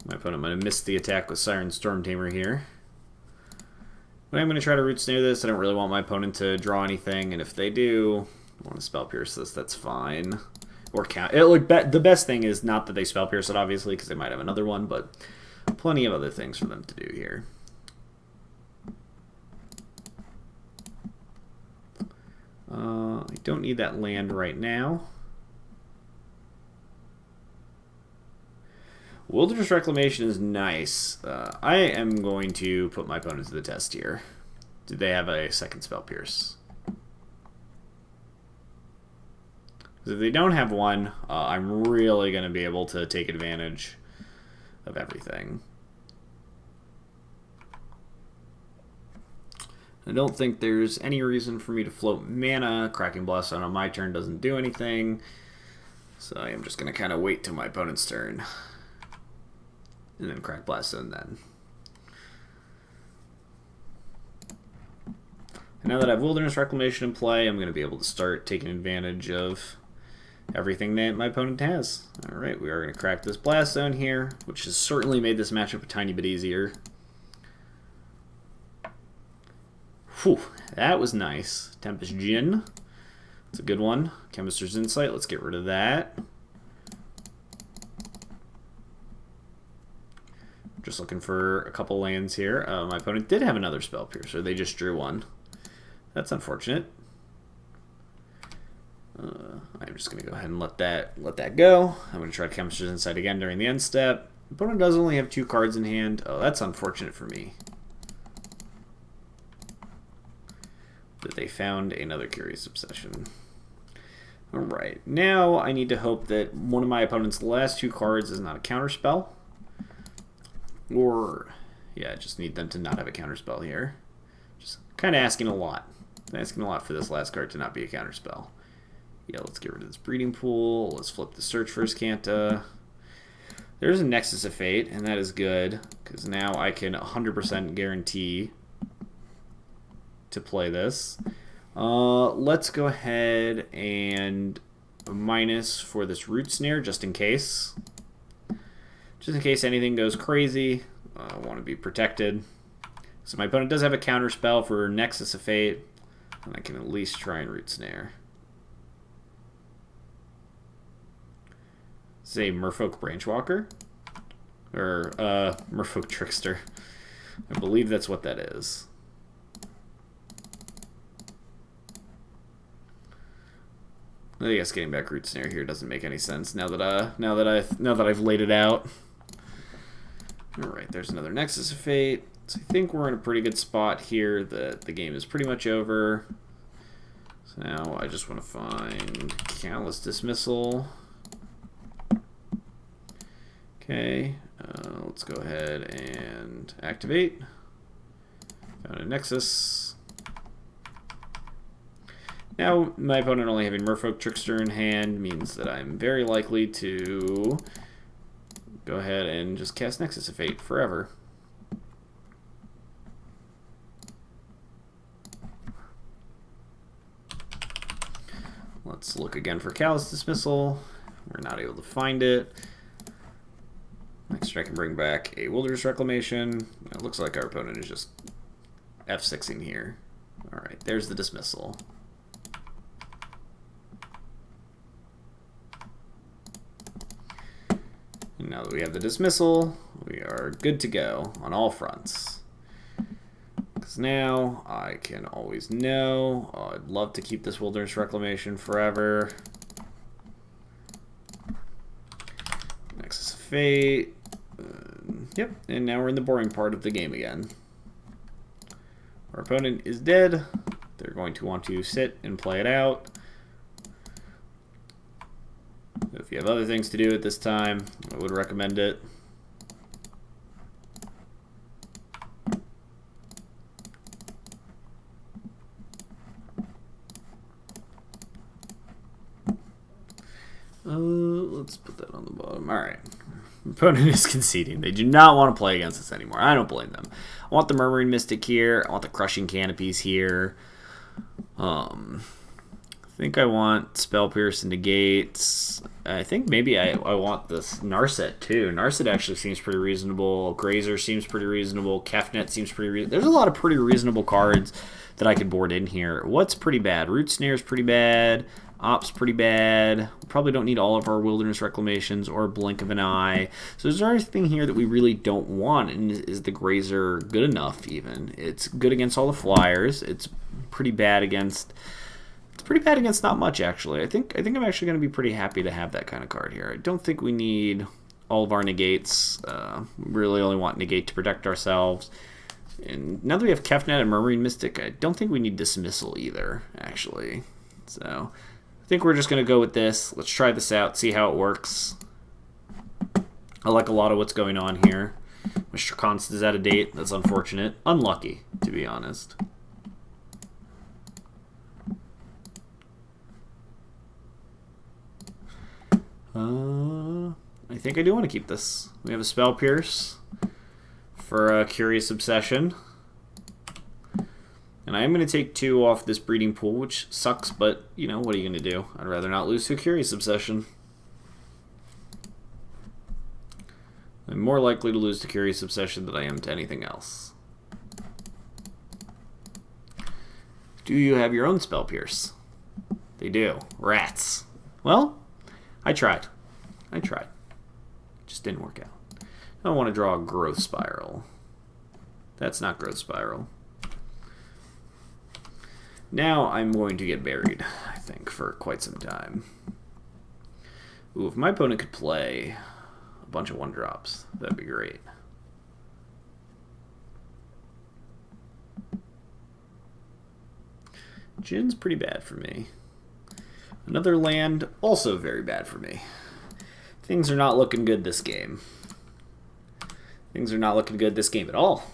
S1: My opponent might have missed the attack with Siren Storm Tamer here. But I'm going to try to Root Snare this. I don't really want my opponent to draw anything, and if they do want to Spell Pierce this, that's fine. Or count. The best thing is not that they Spell Pierce it, obviously, because they might have another one, but plenty of other things for them to do here. I don't need that land right now. Wilderness Reclamation is nice. I am going to put my opponent to the test here. Do they have a second Spell Pierce? Because if they don't have one, I'm really going to be able to take advantage of everything. I don't think there's any reason for me to float mana. Cracking Blast on my turn doesn't do anything. So I am just going to kind of wait till my opponent's turn. And then crack Blast Zone then. And now that I have Wilderness Reclamation in play, I'm going to be able to start taking advantage of everything that my opponent has. Alright, we are going to crack this Blast Zone here, which has certainly made this matchup a tiny bit easier. Whew, that was nice. Tempest Djinn. That's a good one. Chemister's Insight, let's get rid of that. Just looking for a couple lands here. My opponent did have another Spell Piercer. They just drew one. That's unfortunate. I'm just going to go ahead and let that go. I'm going to try Chemister's Insight again during the end step. Opponent does only have 2 cards in hand. Oh, that's unfortunate for me. But they found another Curious Obsession. Alright, now I need to hope that one of my opponent's last 2 cards is not a counterspell. Or, yeah, I just need them to not have a counterspell here. Just kind of asking a lot. Asking a lot for this last card to not be a counterspell. Yeah, let's get rid of this Breeding Pool. Let's flip the Search for Azcanta. There's a Nexus of Fate, and that is good, because now I can 100% guarantee to play this. Let's go ahead and a minus for this Root Snare, just in case. Just in case anything goes crazy, I want to be protected. So my opponent does have a counter spell for Nexus of Fate, and I can at least try and Root Snare. Say Merfolk Branchwalker? Or, Merfolk Trickster. I believe that's what that is. I guess getting back Root Snare here doesn't make any sense now that I've laid it out. Alright, there's another Nexus of Fate. So I think we're in a pretty good spot here. The game is pretty much over. So now I just want to find Callous Dismissal. Okay, let's go ahead and activate. Found a Nexus. Now, my opponent only having Merfolk Trickster in hand means that I'm very likely to go ahead and just cast Nexus of Fate forever. Let's look again for Callous Dismissal. We're not able to find it. Next turn I can bring back a Wilderness Reclamation. It looks like our opponent is just F6ing here. Alright, there's the Dismissal. now that we have the dismissal, we are good to go on all fronts. Because now I can always know. Oh, I'd love to keep this Wilderness Reclamation forever. Nexus of Fate. Yep, and now we're in the boring part of the game again. Our opponent is dead. They're going to want to sit and play it out. If you have other things to do at this time, I would recommend it. Let's put that on the bottom. All right. Opponent is conceding. They do not want to play against us anymore. I don't blame them. I want the Murmuring Mystic here. I want the Crushing Canopies here. I think I want Spell Pierce and Negates. I think maybe I want this Narset too. Narset actually seems pretty reasonable. Grazer seems pretty reasonable. Kefnet seems pretty reasonable. There's a lot of pretty reasonable cards that I could board in here. What's pretty bad? Root Snare is pretty bad. Op's pretty bad. We probably don't need all of our Wilderness Reclamations or Blink of an Eye. So is there anything here that we really don't want? And is the Grazer good enough even? It's good against all the flyers. It's pretty bad against... It's pretty bad against not much, actually. I think I'm actually going to be pretty happy to have that kind of card here. I don't think we need all of our negates. We really only want negate to protect ourselves. And now that we have Kefnet and Murmuring Mystic, I don't think we need Dismissal either, actually. So I think we're just going to go with this. Let's try this out, see how it works. I like a lot of what's going on here. Mr. Const is out of date. That's unfortunate. Unlucky, to be honest. I think I do want to keep this. We have a Spell Pierce for a Curious Obsession. And I am going to take 2 off this breeding pool, which sucks, but, you know, what are you going to do? I'd rather not lose to a Curious Obsession. I'm more likely to lose to Curious Obsession than I am to anything else. Do you have your own Spell Pierce? They do. Rats. Well, I tried. It just didn't work out. I want to draw a Growth Spiral. That's not Growth Spiral. Now I'm going to get buried, I think, for quite some time. Ooh, if my opponent could play a bunch of 1-drops, that'd be great. Jin's pretty bad for me. Another land, also very bad for me. Things are not looking good this game. Things are not looking good this game at all.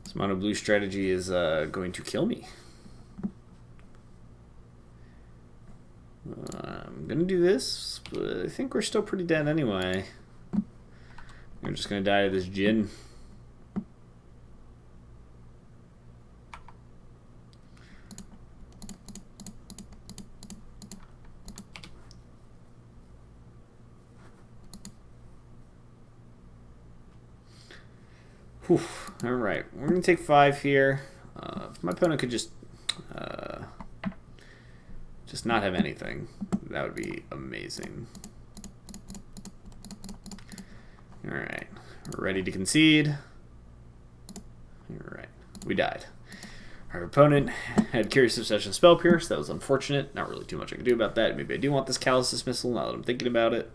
S1: This mono blue strategy is going to kill me. I'm going to do this, but I think we're still pretty dead anyway. We're just going to die to this Jin. Alright, we're going to take 5 here. If my opponent could just not have anything, that would be amazing. Alright, we're ready to concede. Alright, we died. Our opponent had Curious Obsession Spell Pierce. That was unfortunate. Not really too much I can do about that. Maybe I do want this Callous Dismissal now that I'm thinking about it.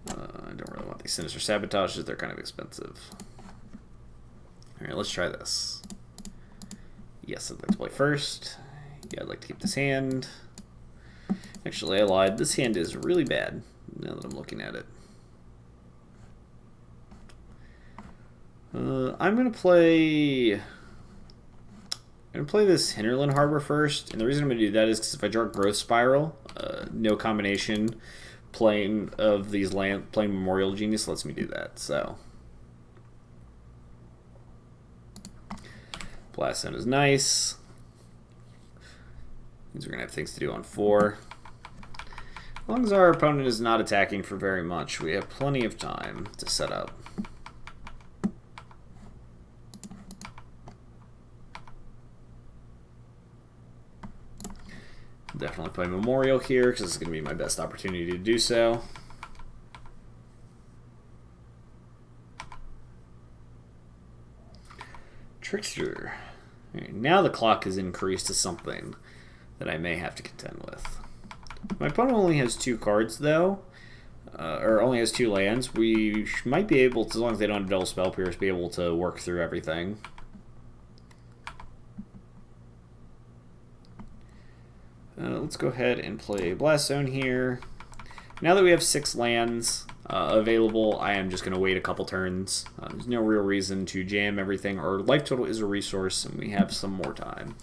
S1: I don't really want these Sinister Sabotages. They're kind of expensive. Alright, let's try this. Yes, I'd like to play first. Yeah, I'd like to keep this hand. Actually, I lied. This hand is really bad, now that I'm looking at it. I'm going to play this Hinterland Harbor first. And the reason I'm going to do that is because if I draw Growth Spiral, no combination playing of these land, playing Memorial Genius lets me do that. So Blast Zone is nice. Means we're going to have things to do on 4. As long as our opponent is not attacking for very much, we have plenty of time to set up. definitely play Memorial here because this is going to be my best opportunity to do so. Trickster. Right, now the clock is increased to something that I may have to contend with. My opponent only has 2 cards, though, or only has 2 lands. We might be able to, as long as they don't have double Spell Pierce, be able to work through everything. Let's go ahead and play Blast Zone here. Now that we have 6 lands available, I am just going to wait a couple turns. There's no real reason to jam everything. Our life total is a resource, and we have some more time.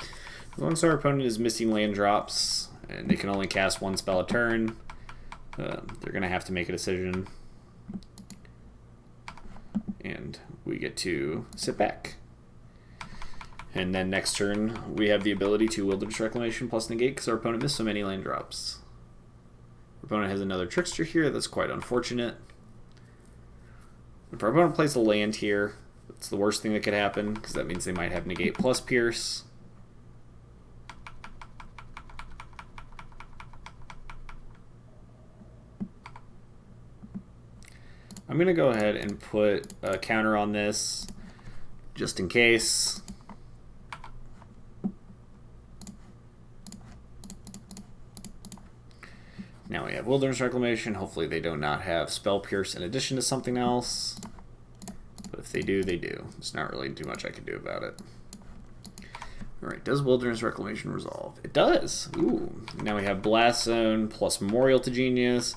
S1: As long as our opponent is missing land drops, and they can only cast 1 spell a turn, they're going to have to make a decision. And we get to sit back. And then next turn, we have the ability to Wilderness Reclamation plus Negate because our opponent missed so many land drops. Our opponent has another Trickster here. That's quite unfortunate. If our opponent plays a land here, that's the worst thing that could happen because that means they might have Negate plus Pierce. I'm going to go ahead and put a counter on this just in case. Now we have Wilderness Reclamation. Hopefully they do not have Spell Pierce in addition to something else. But if they do, they do. There's not really too much I can do about it. Alright, does Wilderness Reclamation resolve? It does! Ooh. Now we have Blast Zone plus Memorial to Genius.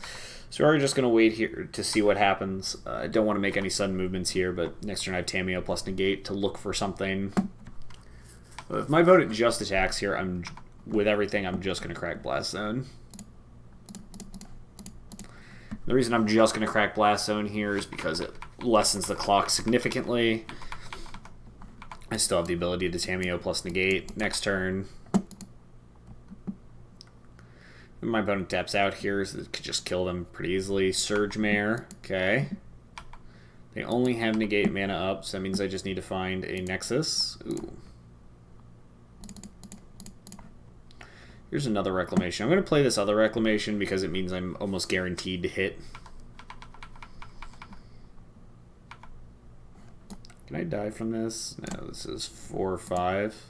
S1: So we're just going to wait here to see what happens. I don't want to make any sudden movements here, but next turn I have Tamiyo plus Negate to look for something. If my opponent just attacks here, with everything, I'm just going to crack Blast Zone. The reason I'm just going to crack Blast Zone here is because it lessens the clock significantly. I still have the ability to Tamiyo plus Negate next turn. My opponent taps out here, so it could just kill them pretty easily. Surge Mare, okay. They only have Negate mana up, so that means I just need to find a Nexus. Ooh. Here's another Reclamation. I'm going to play this other Reclamation because it means I'm almost guaranteed to hit. Can I die from this? No, this is 4 or 5.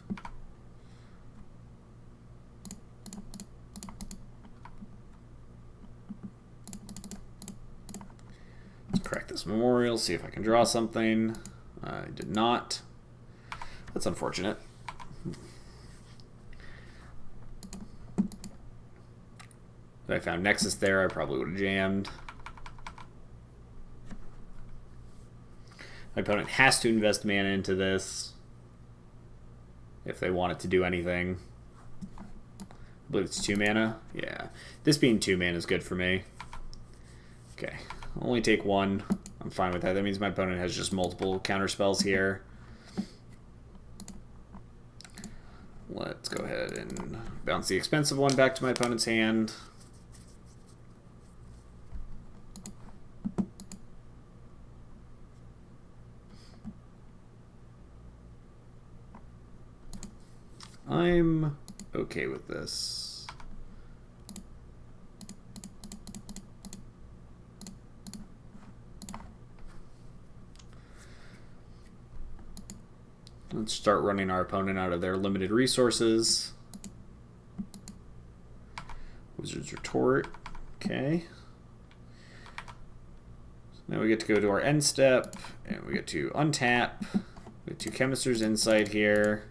S1: Let's crack this Memorial, see if I can draw something. I did not. That's unfortunate. If I found Nexus there, I probably would have jammed. My opponent has to invest mana into this if they want it to do anything. I believe it's 2 mana. Yeah. This being 2 mana is good for me. Okay. I'll only take 1. I'm fine with that. That means my opponent has just multiple counter spells here. Let's go ahead and bounce the expensive one back to my opponent's hand. I'm okay with this. Let's start running our opponent out of their limited resources. Wizard's Retort. Okay. So now we get to go to our end step, and we get to untap. We get 2 Chemister's Insight here.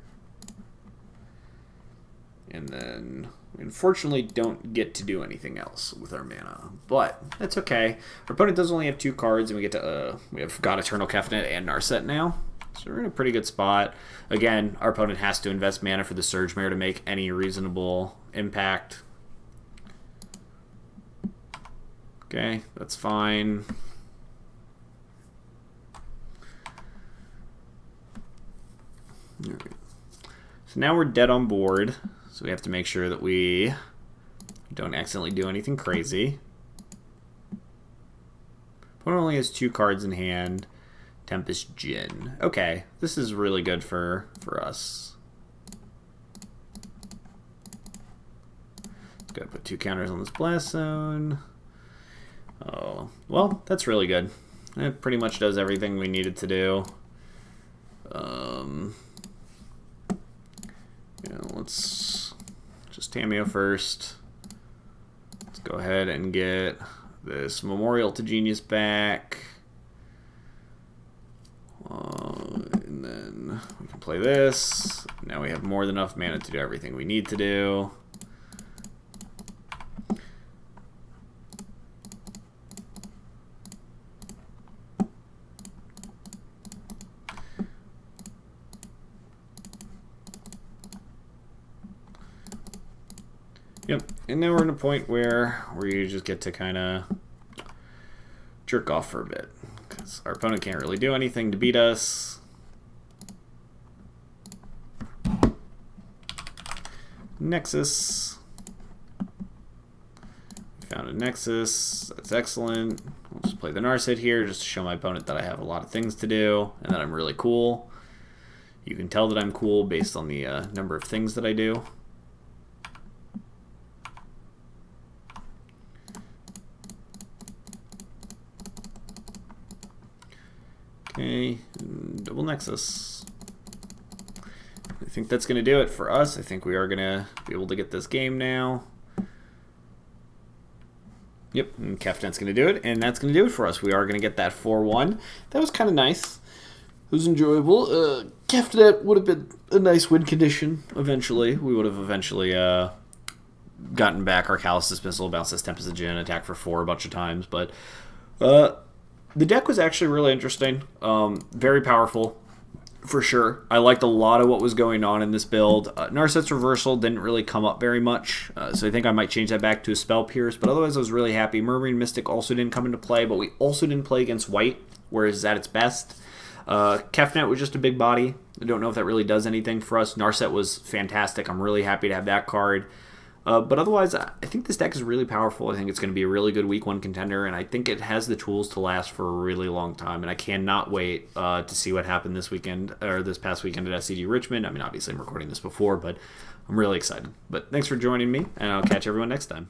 S1: And then we unfortunately don't get to do anything else with our mana, but that's okay. Our opponent does only have 2 cards, and we get to we have God-Eternal Kefnet and Narset now, so we're in a pretty good spot. Again, our opponent has to invest mana for the Surge Mare to make any reasonable impact. Okay, that's fine. All right. So now we're dead on board. So we have to make sure that we don't accidentally do anything crazy. Opponent only has 2 cards in hand. Tempest Djinn. Okay, this is really good for us. Gotta put 2 counters on this Blast Zone. Oh, well, that's really good. It pretty much does everything we needed to do. Let's just Tamiyo first. Let's go ahead and get this Memorial to Genius back. And then we can play this. Now we have more than enough mana to do everything we need to do. Yep, and now we're in a point where you just get to kind of jerk off for a bit, because our opponent can't really do anything to beat us. Nexus. Found a Nexus. That's excellent. We'll just play the Narset here just to show my opponent that I have a lot of things to do and that I'm really cool. You can tell that I'm cool based on the number of things that I do. Okay, double Nexus. I think that's going to do it for us. I think we are going to be able to get this game now. Yep, and Kefnet's going to do it, and that's going to do it for us. We are going to get that 4-1. That was kind of nice. It was enjoyable. Kefnet would have been a nice win condition eventually. We would have eventually gotten back our Callous Dismissal, bounce this Tempest of Jin, attack for 4 a bunch of times, but the deck was actually really interesting. Very powerful, for sure. I liked a lot of what was going on in this build. Narset's Reversal didn't really come up very much, so I think I might change that back to a Spell Pierce, but otherwise I was really happy. Murmuring Mystic also didn't come into play, but we also didn't play against white, whereas it's at its best. Kefnet was just a big body. I don't know if that really does anything for us. Narset was fantastic. I'm really happy to have that card. But otherwise, I think this deck is really powerful. I think it's going to be a really good Week 1 contender, and I think it has the tools to last for a really long time. And I cannot wait to see what happened this weekend, or this past weekend at SCG Richmond. I mean, obviously I'm recording this before, but I'm really excited. But thanks for joining me, and I'll catch everyone next time.